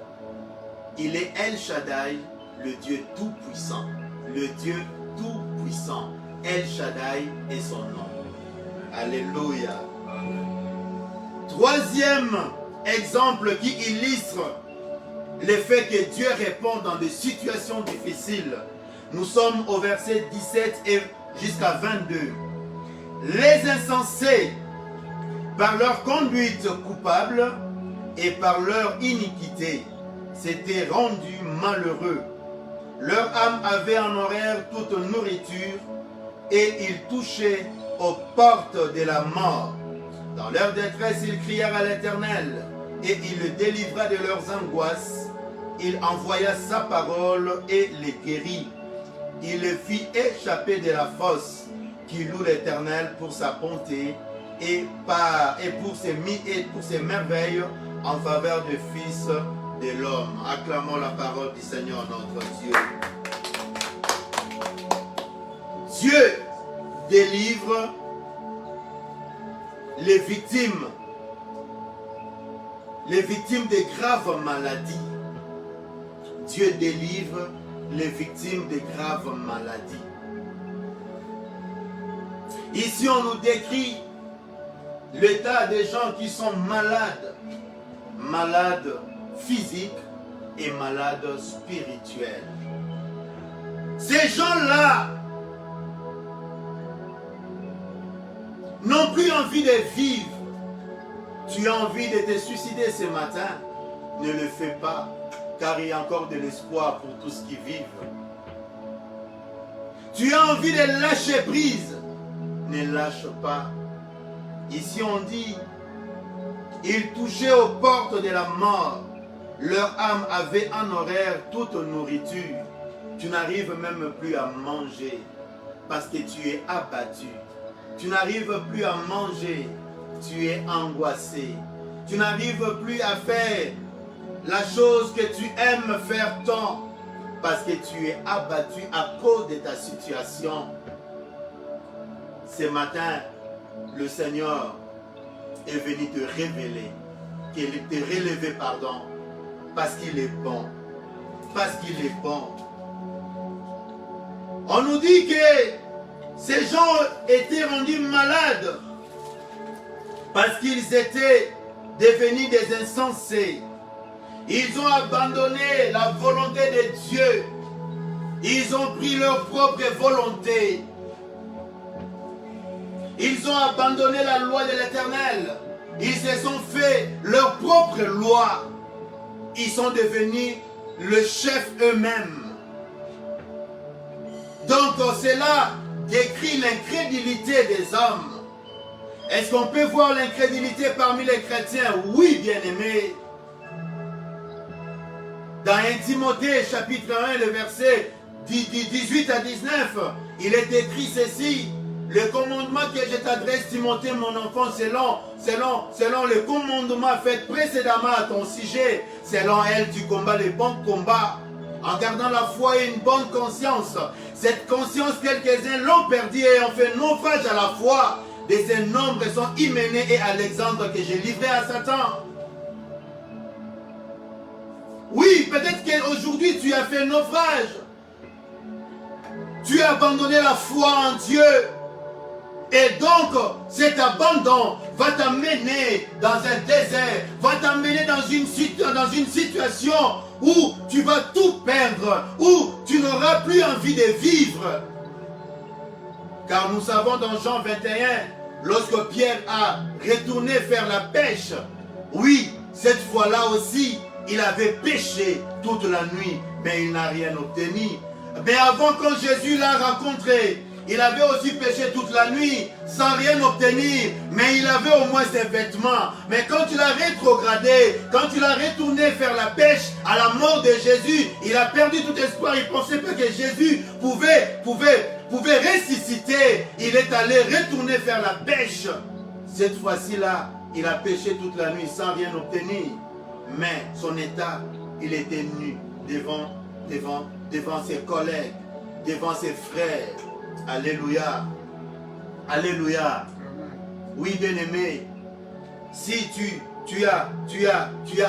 Il est El Shaddai, le Dieu tout-puissant. Le Dieu tout-puissant. El Shaddai est son nom. Alléluia. Troisième exemple qui illustre le fait que Dieu répond dans des situations difficiles. Nous sommes au verset 17 et jusqu'à 22. Les insensés, par leur conduite coupable et par leur iniquité, s'étaient rendus malheureux. Leur âme avait en horaire toute nourriture et ils touchaient aux portes de la mort. Dans leur détresse, ils crièrent à l'Éternel et il le délivra de leurs angoisses. Il envoya sa parole et les guérit. Il le fit échapper de la fosse, qui loue l'Éternel pour sa bonté et pour ses merveilles en faveur du Fils de l'homme. Acclamons la parole du Seigneur notre Dieu. Dieu délivre les victimes de graves maladies. Dieu délivre les victimes de graves maladies. Ici, on nous décrit l'état des gens qui sont malades, malades physiques et malades spirituels. Ces gens-là n'ont plus envie de vivre. Tu as envie de te suicider ce matin, ne le fais pas, car il y a encore de l'espoir pour tous qui vivent. Tu as envie de lâcher prise, ne lâche pas. Ici on dit, Ils touchaient aux portes de la mort. Leur âme avait en horaire toute nourriture. Tu n'arrives même plus à manger parce que tu es abattu. Tu n'arrives plus à manger, tu es angoissé. Tu n'arrives plus à faire la chose que tu aimes faire tant parce que tu es abattu à cause de ta situation. Ce matin, le Seigneur est venu te révéler, te relever, pardon, parce qu'il est bon. Parce qu'il est bon. On nous dit que ces gens étaient rendus malades parce qu'ils étaient devenus des insensés. Ils ont abandonné la volonté de Dieu. Ils ont pris leur propre volonté. Ils ont abandonné la loi de l'Éternel. Ils se sont fait leur propre loi. Ils sont devenus le chef eux-mêmes. Donc cela décrit l'incrédulité des hommes. Est-ce qu'on peut voir l'incrédulité parmi les chrétiens? Oui, bien-aimés. Dans 1 Timothée chapitre 1, le verset 18 à 19, il est écrit ceci: le commandement que je t'adresse, Timothée, mon enfant, selon le commandement fait précédemment à ton sujet, selon elle, tu combats les bons combats, en gardant la foi et une bonne conscience. Cette conscience, quelques-uns l'ont perdue et ont fait naufrage à la foi. Des nombres sont Hyménée et Alexandre que j'ai livrés à Satan. Oui, peut-être qu'aujourd'hui tu as fait naufrage. Tu as abandonné la foi en Dieu. Et donc, cet abandon va t'amener dans un désert, va t'amener dans une situation où tu vas tout perdre, où tu n'auras plus envie de vivre. Car nous savons dans Jean 21, lorsque Pierre a retourné faire la pêche, oui, cette fois-là aussi, il avait pêché toute la nuit, mais il n'a rien obtenu. Mais avant, quand Jésus l'a rencontré, il avait aussi péché toute la nuit sans rien obtenir, mais il avait au moins ses vêtements. Mais quand il a rétrogradé, quand il a retourné faire la pêche à la mort de Jésus, il a perdu tout espoir. Il ne pensait pas que Jésus pouvait ressusciter. Il est allé retourner faire la pêche. Cette fois-ci-là, il a pêché toute la nuit sans rien obtenir. Mais son état, il était nu devant ses collègues, devant ses frères. Alléluia. Alléluia. Oui, bien-aimé, si tu as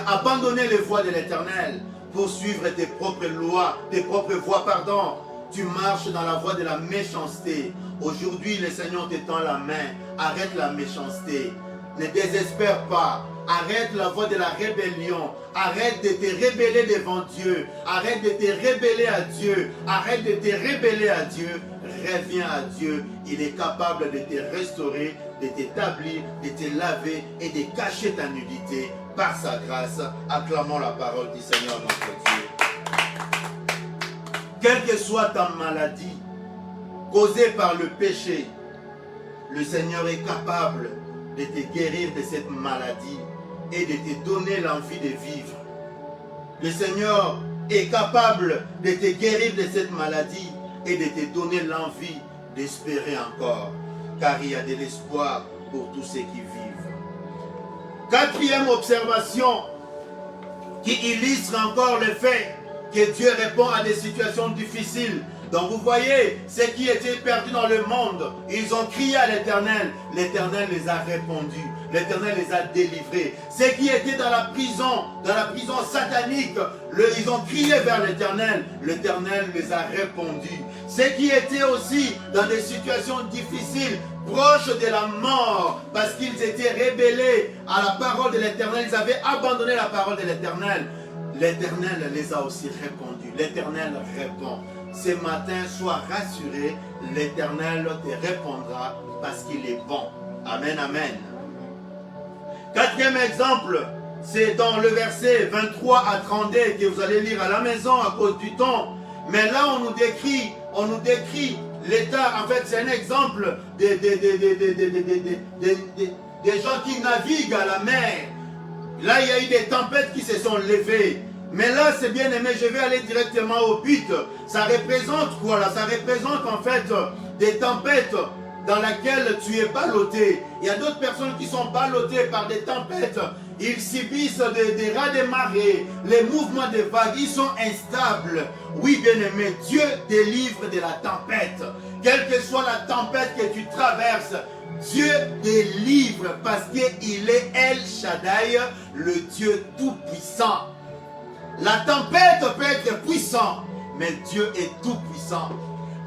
abandonné les voies de l'Éternel pour suivre tes propres lois, tes propres voies, pardon, tu marches dans la voie de la méchanceté. Aujourd'hui, le Seigneur te tend la main. Arrête la méchanceté. Ne désespère pas. Arrête la voie de la rébellion. Arrête de te rebeller devant Dieu. Arrête de te rebeller à Dieu. Arrête de te rebeller à Dieu. Reviens à Dieu. Il est capable de te restaurer, de t'établir, de te laver et de cacher ta nudité par sa grâce. Acclamons la parole du Seigneur notre Dieu. Quelle que soit ta maladie causée par le péché, le Seigneur est capable de te guérir de cette maladie et de te donner l'envie de vivre. Le Seigneur est capable de te guérir de cette maladie et de te donner l'envie d'espérer encore, car il y a de l'espoir pour tous ceux qui vivent. Quatrième observation qui illustre encore le fait que Dieu répond à des situations difficiles. Donc vous voyez, ceux qui étaient perdus dans le monde, ils ont crié à l'Éternel. L'Éternel les a répondus. L'Éternel les a délivrés. Ceux qui étaient dans la prison satanique, ils ont crié vers l'Éternel. L'Éternel les a répondus. Ceux qui étaient aussi dans des situations difficiles, proches de la mort, parce qu'ils étaient rebellés à la parole de l'Éternel, ils avaient abandonné la parole de l'Éternel. L'Éternel les a aussi répondus. L'Éternel répond. Ce matin, sois rassuré, l'Éternel te répondra parce qu'il est bon. Amen, amen. Quatrième exemple, c'est dans le verset 23 à 32 que vous allez lire à la maison à cause du temps. Mais là, on nous décrit l'état. En fait, c'est un exemple des gens qui naviguent à la mer. Là, il y a eu des tempêtes qui se sont levées. Mais là, c'est bien aimé, je vais aller directement au but. Ça représente quoi là? Ça représente en fait des tempêtes dans lesquelles tu es ballotté. Il y a d'autres personnes qui sont ballottées par des tempêtes. Ils subissent des raz de marée, les mouvements des vagues, ils sont instables. Oui, bien aimé, Dieu délivre de la tempête. Quelle que soit la tempête que tu traverses, Dieu délivre parce qu'il est El Shaddai, le Dieu tout-puissant. La tempête peut être puissante, mais Dieu est tout-puissant.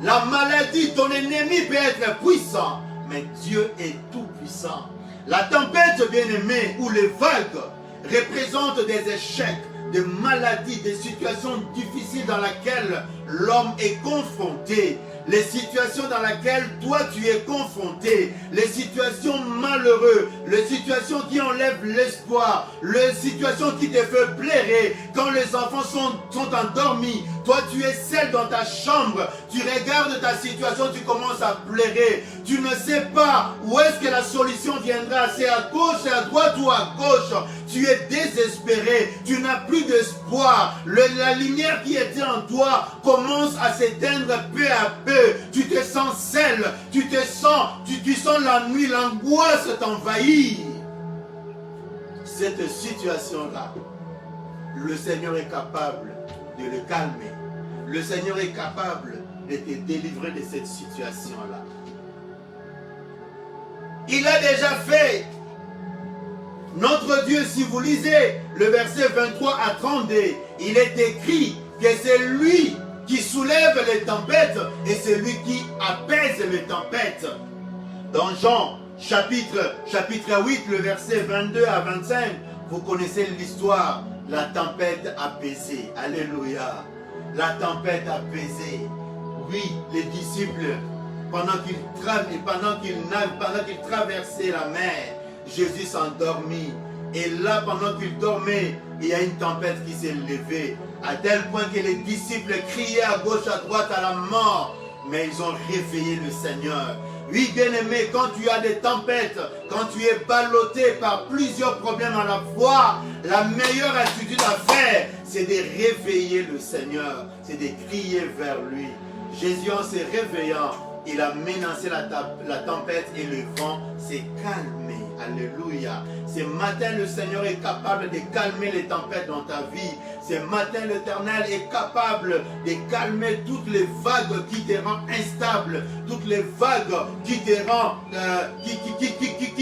La maladie, ton ennemi peut être puissant, mais Dieu est tout-puissant. La tempête, bien-aimée, ou les vagues représentent des échecs, des maladies, des situations difficiles dans lesquelles l'homme est confronté. Les situations dans lesquelles toi tu es confronté, les situations malheureuses, les situations qui enlèvent l'espoir, les situations qui te font pleurer, quand les enfants sont endormis, toi tu es seul dans ta chambre, tu regardes ta situation, tu commences à pleurer, tu ne sais pas où est-ce que la solution viendra, c'est à gauche, c'est à droite ou à gauche, tu es désespéré, tu n'as plus d'espoir, la lumière qui était en toi commence à s'éteindre peu à peu. Tu te sens seul, tu sens la nuit, l'angoisse t'envahir. Cette situation-là, le Seigneur est capable de le calmer. Le Seigneur est capable de te délivrer de cette situation-là. Il a déjà fait. Notre Dieu, si vous lisez le verset 23 à 32, il est écrit que c'est lui qui soulève les tempêtes et c'est lui qui apaise les tempêtes. Dans Jean chapitre 8, le verset 22 à 25, vous connaissez l'histoire, la tempête apaisée. Alléluia. La tempête apaisée. Oui, les disciples, pendant qu'ils traversaient la mer, Jésus s'endormit. Et là, pendant qu'il dormait, il y a une tempête qui s'est levée. À tel point que les disciples criaient à gauche, à droite, à la mort. Mais ils ont réveillé le Seigneur. Oui, bien-aimé, quand tu as des tempêtes, quand tu es ballotté par plusieurs problèmes à la fois, la meilleure attitude à faire, c'est de réveiller le Seigneur. C'est de crier vers lui. Jésus, en se réveillant, il a menacé la tempête et le vent s'est calmé. Alléluia. Ce matin, le Seigneur est capable de calmer les tempêtes dans ta vie. Ce matin, l'Éternel est capable de calmer toutes les vagues qui te rendent instable, toutes les vagues qui te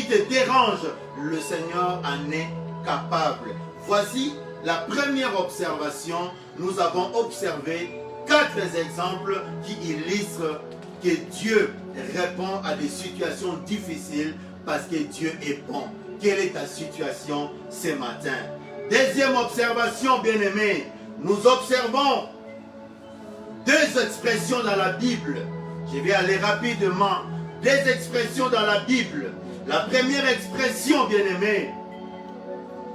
te dérangent. Le Seigneur en est capable. Voici la première observation. Nous avons observé 4 exemples qui illustrent que Dieu répond à des situations difficiles parce que Dieu est bon. Quelle est ta situation ce matin? Deuxième observation, bien-aimés. Nous observons 2 expressions dans la Bible. Je vais aller rapidement. 2 expressions dans la Bible. La première expression, bien-aimés,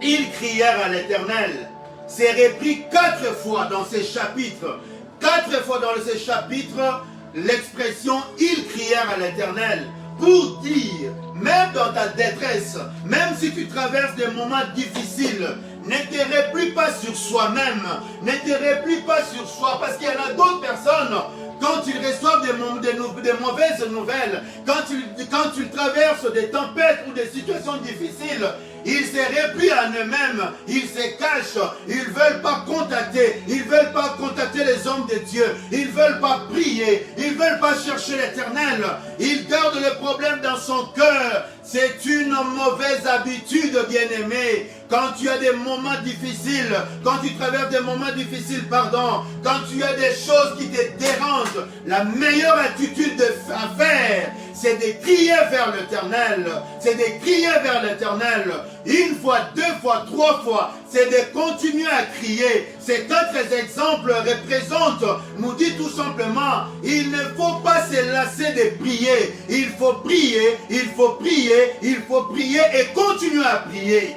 ils crièrent à l'Éternel. C'est repris 4 fois dans ces chapitres. 4 fois dans ces chapitres, l'expression « ils crièrent à l'Éternel » pour dire, même dans ta détresse, même si tu traverses des moments difficiles, ne te replie pas sur soi-même, ne te replie pas sur soi, parce qu'il y en a d'autres personnes, quand ils reçoivent des mauvaises nouvelles, quand ils traversent des tempêtes ou des situations difficiles, ils se replient en eux-mêmes, ils se cachent, ils ne veulent pas contacter les hommes de Dieu, ils ne veulent pas prier, ils ne veulent pas chercher l'Éternel, ils gardent le problème dans son cœur. C'est une mauvaise habitude, bien-aimé. Quand tu as des moments difficiles, quand tu traverses des moments difficiles, quand tu as des choses qui te dérangent, la meilleure attitude à faire, c'est de crier vers l'Éternel. C'est de crier vers l'Éternel. 1 fois, 2 fois, 3 fois, c'est de continuer à crier. Ces 4 exemples représentent, nous dit tout simplement, il ne faut pas se lasser de prier. Il faut prier, il faut prier, il faut prier et continuer à prier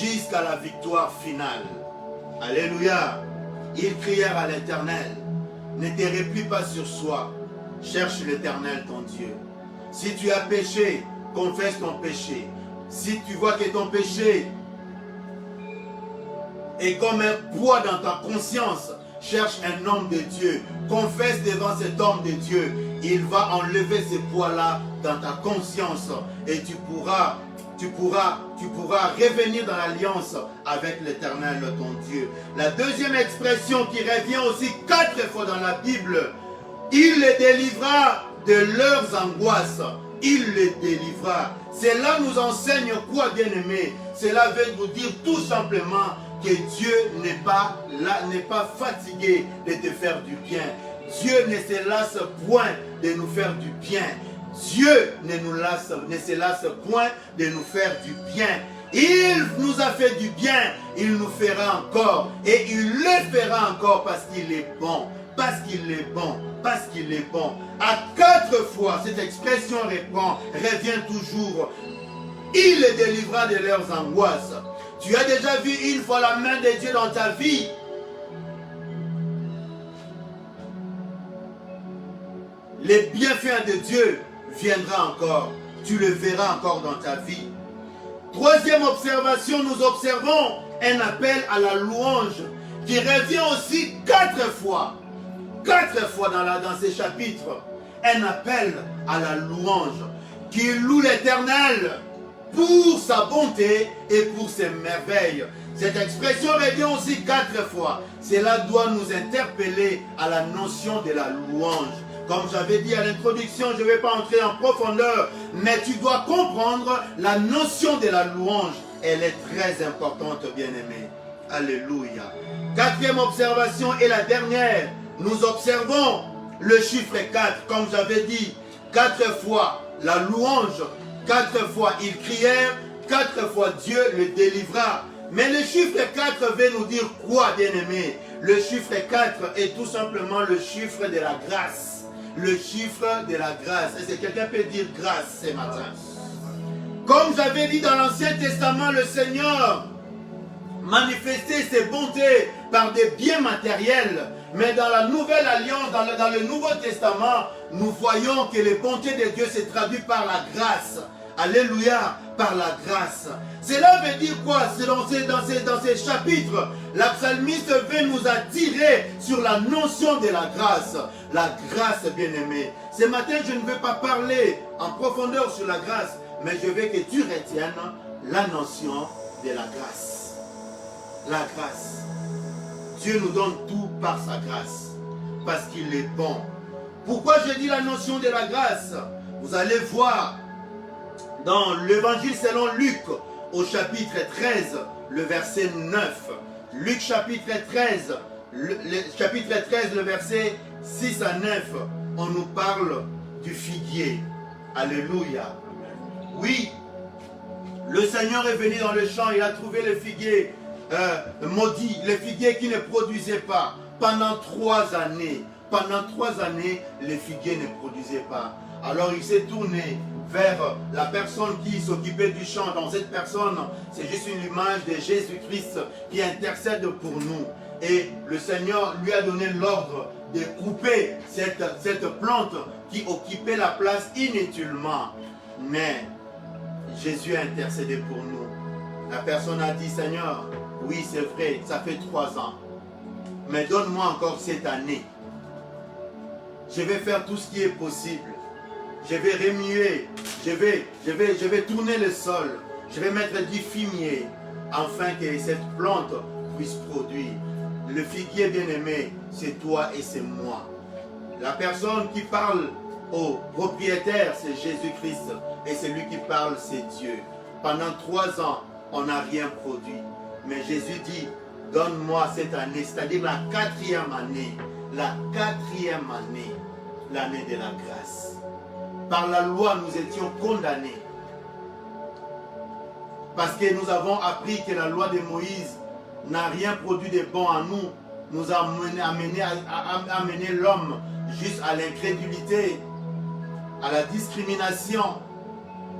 jusqu'à la victoire finale. Alléluia. Ils crièrent à l'Éternel. Ne te replie pas sur soi. Cherche l'Éternel ton Dieu. Si tu as péché, confesse ton péché. Si tu vois que ton péché et comme un poids dans ta conscience, cherche un homme de Dieu, confesse devant cet homme de Dieu, il va enlever ce poids-là dans ta conscience et tu pourras revenir dans l'alliance avec l'Éternel, ton Dieu. La deuxième expression qui revient aussi 4 fois dans la Bible, il les délivra de leurs angoisses. Il les délivra. Cela nous enseigne quoi, bien-aimé? Cela veut nous dire tout simplement que Dieu n'est pas fatigué de te faire du bien. Dieu ne se lasse point de nous faire du bien. Dieu ne se lasse point de nous faire du bien. Il nous a fait du bien, il nous fera encore. Et il le fera encore parce qu'il est bon. Parce qu'il est bon. Parce qu'il est bon. À 4 fois, cette expression revient toujours. Il les délivra de leurs angoisses. Tu as déjà vu une fois la main de Dieu dans ta vie? Les bienfaits de Dieu viendra encore. Tu le verras encore dans ta vie. Troisième observation, nous observons un appel à la louange qui revient aussi 4 fois. 4 fois dans ces chapitres. Un appel à la louange qui loue l'Éternel pour sa bonté et pour ses merveilles. Cette expression revient aussi 4 fois. Cela doit nous interpeller à la notion de la louange. Comme j'avais dit à l'introduction, je ne vais pas entrer en profondeur, mais tu dois comprendre la notion de la louange. Elle est très importante, bien-aimé. Alléluia. 4e observation et la dernière. Nous observons le chiffre 4, comme j'avais dit. 4 fois la louange, 4 fois ils crièrent, 4 fois Dieu le délivra. Mais le chiffre 4 veut nous dire quoi, bien-aimé? Le chiffre 4 est tout simplement le chiffre de la grâce. Le chiffre de la grâce. Est-ce que quelqu'un peut dire grâce ce matin? Comme j'avais dit dans l'Ancien Testament, le Seigneur manifestait ses bontés par des biens matériels. Mais dans la Nouvelle Alliance, dans le Nouveau Testament, nous voyons que les bontés de Dieu se traduisent par la grâce. Alléluia, par la grâce. Cela veut dire quoi? C'est dans ces chapitres, la psalmiste veut nous attirer sur la notion de la grâce. La grâce, bien-aimé. Ce matin, je ne veux pas parler en profondeur sur la grâce, mais je veux que tu retiennes la notion de la grâce. La grâce. Dieu nous donne tout par sa grâce, parce qu'il est bon. Pourquoi je dis la notion de la grâce? Vous allez voir dans l'évangile selon Luc, au chapitre 13, le verset 9. Luc chapitre 13, le verset 6 à 9, on nous parle du figuier. Alléluia. Oui, le Seigneur est venu dans le champ, il a trouvé le figuier maudit, le figuier qui ne produisait pas pendant 3 années. Pendant 3 années, le figuier ne produisait pas. Alors il s'est tourné vers la personne qui s'occupait du champ. Dans cette personne, c'est juste une image de Jésus-Christ qui intercède pour nous. Et le Seigneur lui a donné l'ordre de couper cette plante qui occupait la place inutilement. Mais Jésus a intercédé pour nous. La personne a dit, Seigneur, oui c'est vrai, ça fait 3 ans. Mais donne-moi encore cette année. Je vais faire tout ce qui est possible. Je vais remuer, je vais tourner le sol, je vais mettre du fumier, afin que cette plante puisse produire. Le figuier bien-aimé, c'est toi et c'est moi. La personne qui parle au propriétaire, c'est Jésus-Christ, et celui qui parle, c'est Dieu. Pendant 3 ans, on n'a rien produit. Mais Jésus dit, donne-moi cette année, c'est-à-dire la 4e année, l'année de la grâce. Par la loi, nous étions condamnés. Parce que nous avons appris que la loi de Moïse n'a rien produit de bon en nous. Nous a amené l'homme juste à l'incrédulité, à la discrimination.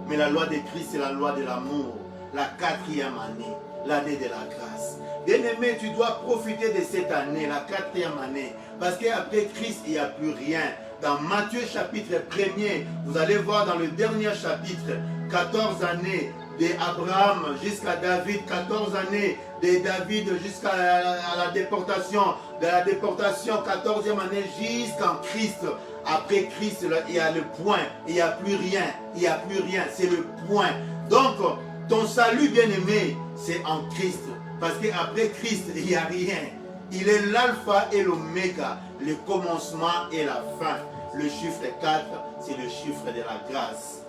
Mais la loi de Christ, c'est la loi de l'amour. La 4e année, l'année de la grâce. Bien-aimé, tu dois profiter de cette année, la 4e année. Parce qu'après Christ, il n'y a plus rien. Dans Matthieu chapitre 1er, vous allez voir dans le dernier chapitre, 14 années d'Abraham jusqu'à David, 14 années, de David jusqu'à la déportation, de la déportation, 14e année jusqu'en Christ. Après Christ, il y a le point, il n'y a plus rien, il n'y a plus rien, c'est le point. Donc, ton salut bien-aimé, c'est en Christ. Parce qu'après Christ, il n'y a rien. Il est l'alpha et l'oméga, le commencement et la fin. Le chiffre 4, c'est le chiffre de la grâce.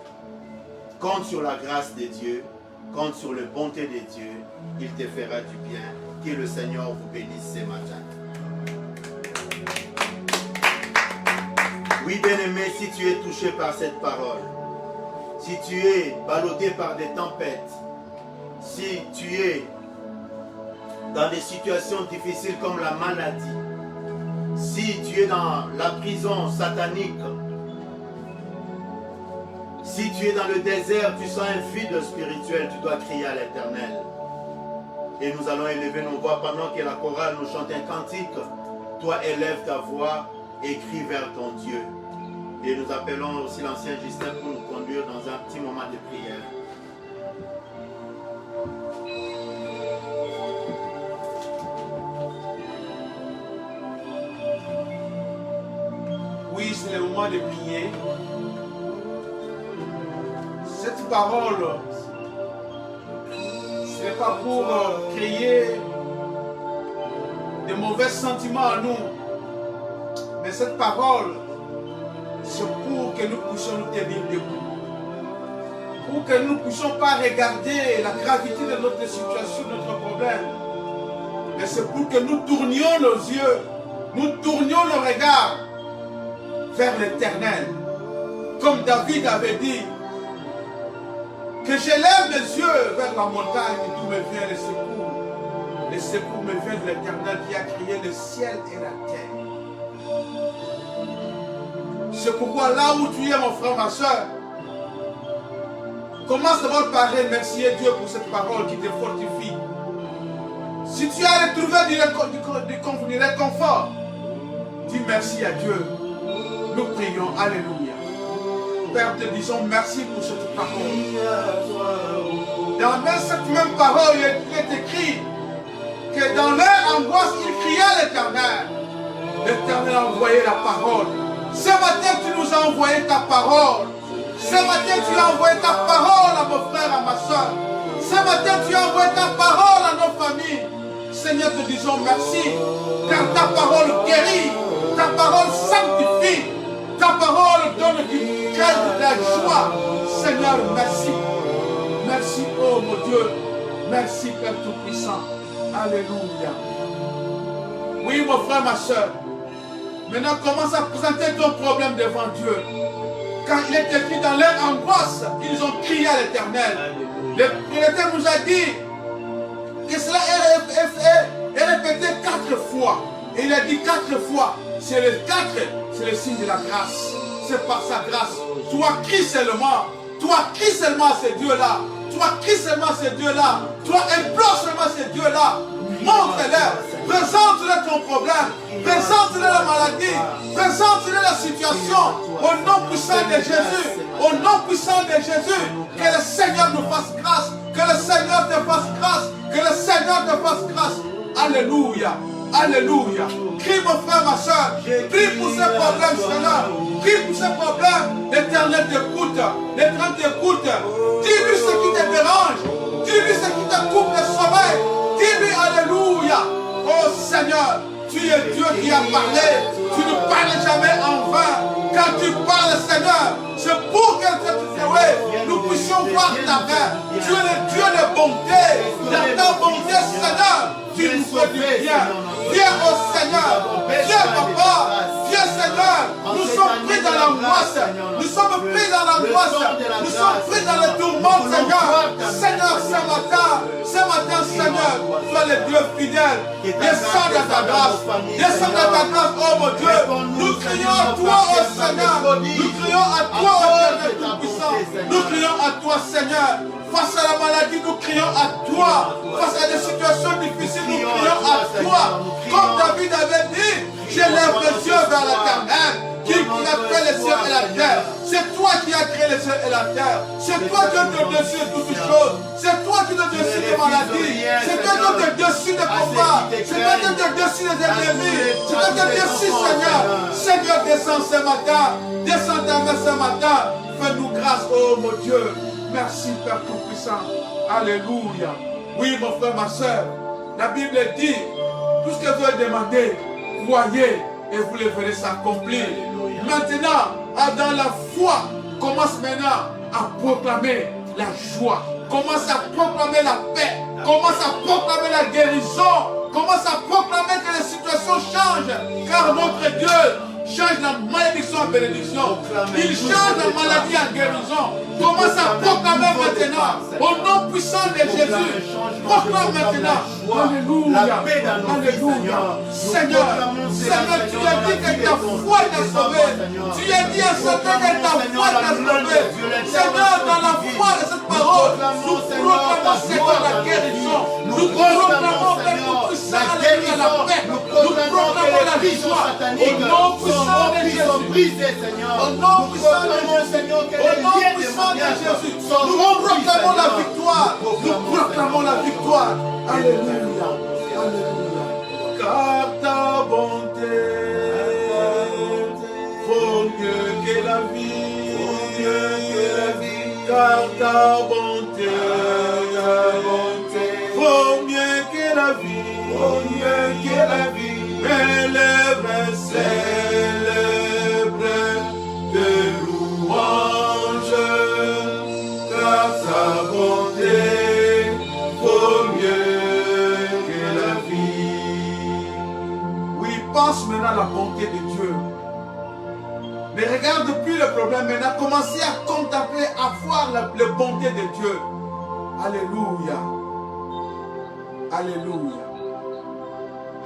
Compte sur la grâce de Dieu, compte sur la bonté de Dieu, il te fera du bien. Que le Seigneur vous bénisse ce matin. Oui, bien-aimé, si tu es touché par cette parole, si tu es ballotté par des tempêtes, si tu es dans des situations difficiles comme la maladie, si tu es dans la prison satanique, si tu es dans le désert, tu sens un vide spirituel, tu dois crier à l'Éternel. Et nous allons élever nos voix pendant que la chorale nous chante un cantique. Toi, élève ta voix et crie vers ton Dieu. Et nous appelons aussi l'ancien Justin pour nous conduire dans un petit moment de prière. Oui, c'est le moment de prier. Cette parole, ce n'est pas pour créer de mauvais sentiments à nous, mais cette parole, c'est pour que nous puissions nous tenir debout. Pour que nous ne puissions pas regarder la gravité de notre situation, de notre problème, mais c'est pour que nous tournions nos yeux, nous tournions nos regards vers l'Éternel. Comme David avait dit, que j'élève les yeux vers la montagne d'où me vient le secours. Le secours me vient de l'Éternel qui a créé le ciel et la terre. C'est pourquoi là où tu es, mon frère, ma soeur, commence d'abord par remercier Dieu pour cette parole qui te fortifie. Si tu as retrouvé du réconfort, dis merci à Dieu. Nous prions, alléluia. Père, te disons merci pour cette parole. Dans cette même parole, il est écrit que dans leur angoisse, ils criaient à l'Éternel. L'Éternel a envoyé la parole. Ce matin, tu nous as envoyé ta parole. Ce matin, tu as envoyé ta parole à mon frère, à ma soeur. Ce matin, tu as envoyé ta parole à nos familles. Seigneur, te disons merci, car ta parole guérit, ta parole sanctifie, ta parole donne du cœur de la joie. Seigneur, merci. Merci, oh mon Dieu. Merci, Père Tout-Puissant. Alléluia. Oui, mon frère, ma soeur. Maintenant, commence à présenter ton problème devant Dieu. Quand il est écrit dans leur angoisse, ils ont crié à l'Éternel. L'Éternel nous a dit que cela est répété 4 fois. Et il a dit 4 fois. C'est le 4, c'est le signe de la grâce. C'est par sa grâce. Toi, crie seulement. Toi, crie seulement à ces dieux-là. Toi, crie seulement à ces dieux-là. Toi, implore seulement à ces dieux-là. Montre-leur. Présente-leur ton problème. Présente-leur la maladie. Présente-leur la situation. Au nom puissant de Jésus. Au nom puissant de Jésus. Que le Seigneur nous fasse grâce. Que le Seigneur te fasse grâce. Que le Seigneur te fasse grâce. Alléluia. Alléluia. Crie mon frère, ma soeur. Crie pour ces problèmes, Seigneur. Crie pour ces problèmes. L'Éternel t'écoute. L'Éternel t'écoute. Dis-lui ce qui te dérange. Dis-lui ce qui te coupe le sommeil. Dis-lui Alléluia. Oh Seigneur, tu es Dieu qui a parlé. Tu ne parles jamais en vain. Quand tu parles, Seigneur, c'est pour que nous puissions voir ta main. Tu es le Dieu de bonté. Dans ta bonté, Seigneur, tu nous fais du bien. Viens au Seigneur. Viens, Papa. Viens, Seigneur. Nous sommes pris dans l'angoisse. Nous sommes pris dans l'angoisse. Nous sommes pris dans le tourment, Seigneur. Seigneur, ce matin, Seigneur, sois le Dieu fidèle. Descends dans ta grâce. Descends dans ta grâce, oh mon Dieu. Nous crions à toi, oh Seigneur. Nous crions à toi, oh Dieu Tout-Puissant. Nous crions à toi, Seigneur. Face à la maladie, nous crions à toi. Face à des situations difficiles, nous crions à toi. Comme David avait dit, j'élève les yeux vers l'Éternel, qui a fait les cieux et la terre. C'est toi toi qui as créé les cieux et la terre. C'est toi qui es au-dessus de toutes choses. C'est toi qui es au-dessus des maladies. C'est toi qui es au-dessus des combats. C'est toi qui es au-dessus des ennemis. C'est toi qui es au-dessus, Seigneur. Seigneur, descends ce matin. Descends ta main ce matin. Fais-nous grâce, oh mon Dieu. Merci, Père Tout-Puissant. Alléluia. Oui, mon frère, ma soeur. La Bible dit, tout ce que vous avez demandé, croyez et vous le verrez s'accomplir. Maintenant, dans la foi, commence maintenant à proclamer la joie. Commence à proclamer la paix. Commence à proclamer la guérison. Commence à proclamer que les situations changent. Car notre Dieu change la malédiction en bénédiction. Il change la maladie en guérison. Commence à proclamer maintenant. Au nom puissant de Jésus. Proclame maintenant. Alléluia. Alléluia. Seigneur, Seigneur, tu as dit que ta foi t'a sauvé. Tu as dit à Satan que ta foi t'a sauvé. Seigneur, dans la foi de cette parole, nous proclamons Seigneur la guérison. Nous proclamons que tout puissant alléluia la paix. Nous proclamons la joie. Au nom puissant de Jésus. Au nom puissant de Jésus. Au nom puissant de Jésus. Nous proclamons la victoire. Nous proclamons la victoire. Alléluia. Alléluia. Car ta bonté vaut mieux que la vie. Vaut mieux que la vie. Car ta bonté vaut mieux que la vie. Vaut mieux que la vie. Mes lèvres célèbrent de louanges. Car ta bonté vaut mieux que la vie. Oui, pense maintenant à la bonté de Dieu. Mais regarde plus le problème maintenant. Commencez à contempler, à voir la bonté de Dieu. Alléluia. Alléluia.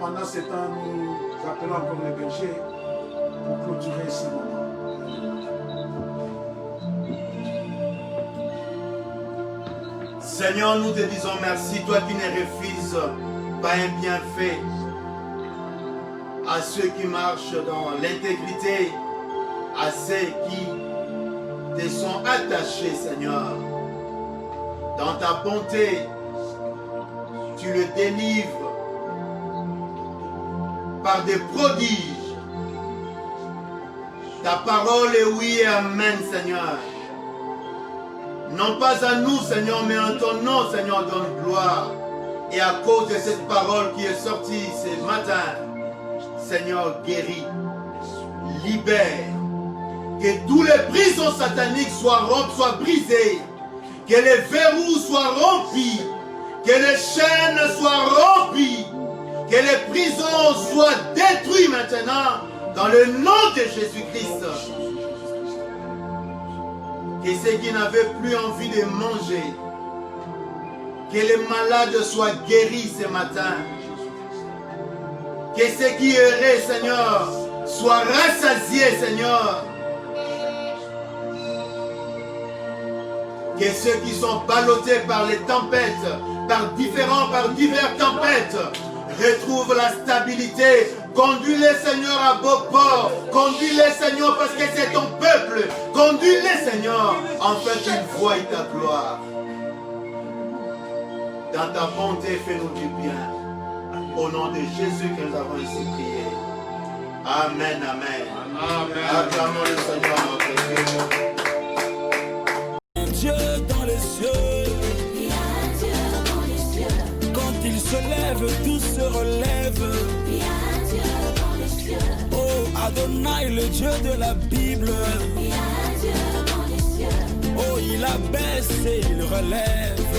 Pendant ce temps, nous appelons encore les bergers pour clôturer ce moment. Seigneur, nous te disons merci, toi qui ne refuses pas un bienfait à ceux qui marchent dans l'intégrité, à ceux qui te sont attachés, Seigneur. Dans ta bonté, tu le délivres par des prodiges. Ta parole est oui et amen, Seigneur. Non pas à nous, Seigneur, mais en ton nom, Seigneur, donne gloire. Et à cause de cette parole qui est sortie ce matin, Seigneur, guéris, libère. Que tous les prisons sataniques soient brisées. Que les verrous soient rompus. Que les chaînes soient rompues. Que les prisons soient détruites maintenant. Dans le nom de Jésus-Christ. Que ceux qui n'avaient plus envie de manger, que les malades soient guéris ce matin. Que ceux qui erraient, Seigneur, soient rassasiés, Seigneur. Que ceux qui sont ballottés par les tempêtes, par diverses tempêtes, retrouvent la stabilité. Conduis-les, Seigneur, à beau port. Conduis-les, Seigneur, parce que c'est ton peuple. Conduis-les, Seigneur, afin qu'ils voient ta gloire. Dans ta bonté, fais-nous du bien. Au nom de Jésus que nous avons ici prié. Amen, amen. Amen. Acclamons le Seigneur notre Dieu. Dieu dans les cieux. Il y a un Dieu dans les cieux. Quand il se lève, tout se relève. Il y a un Dieu dans les cieux. Oh, Adonai, le Dieu de la Bible. Il y a un Dieu dans les cieux. Oh, il abaisse et il relève.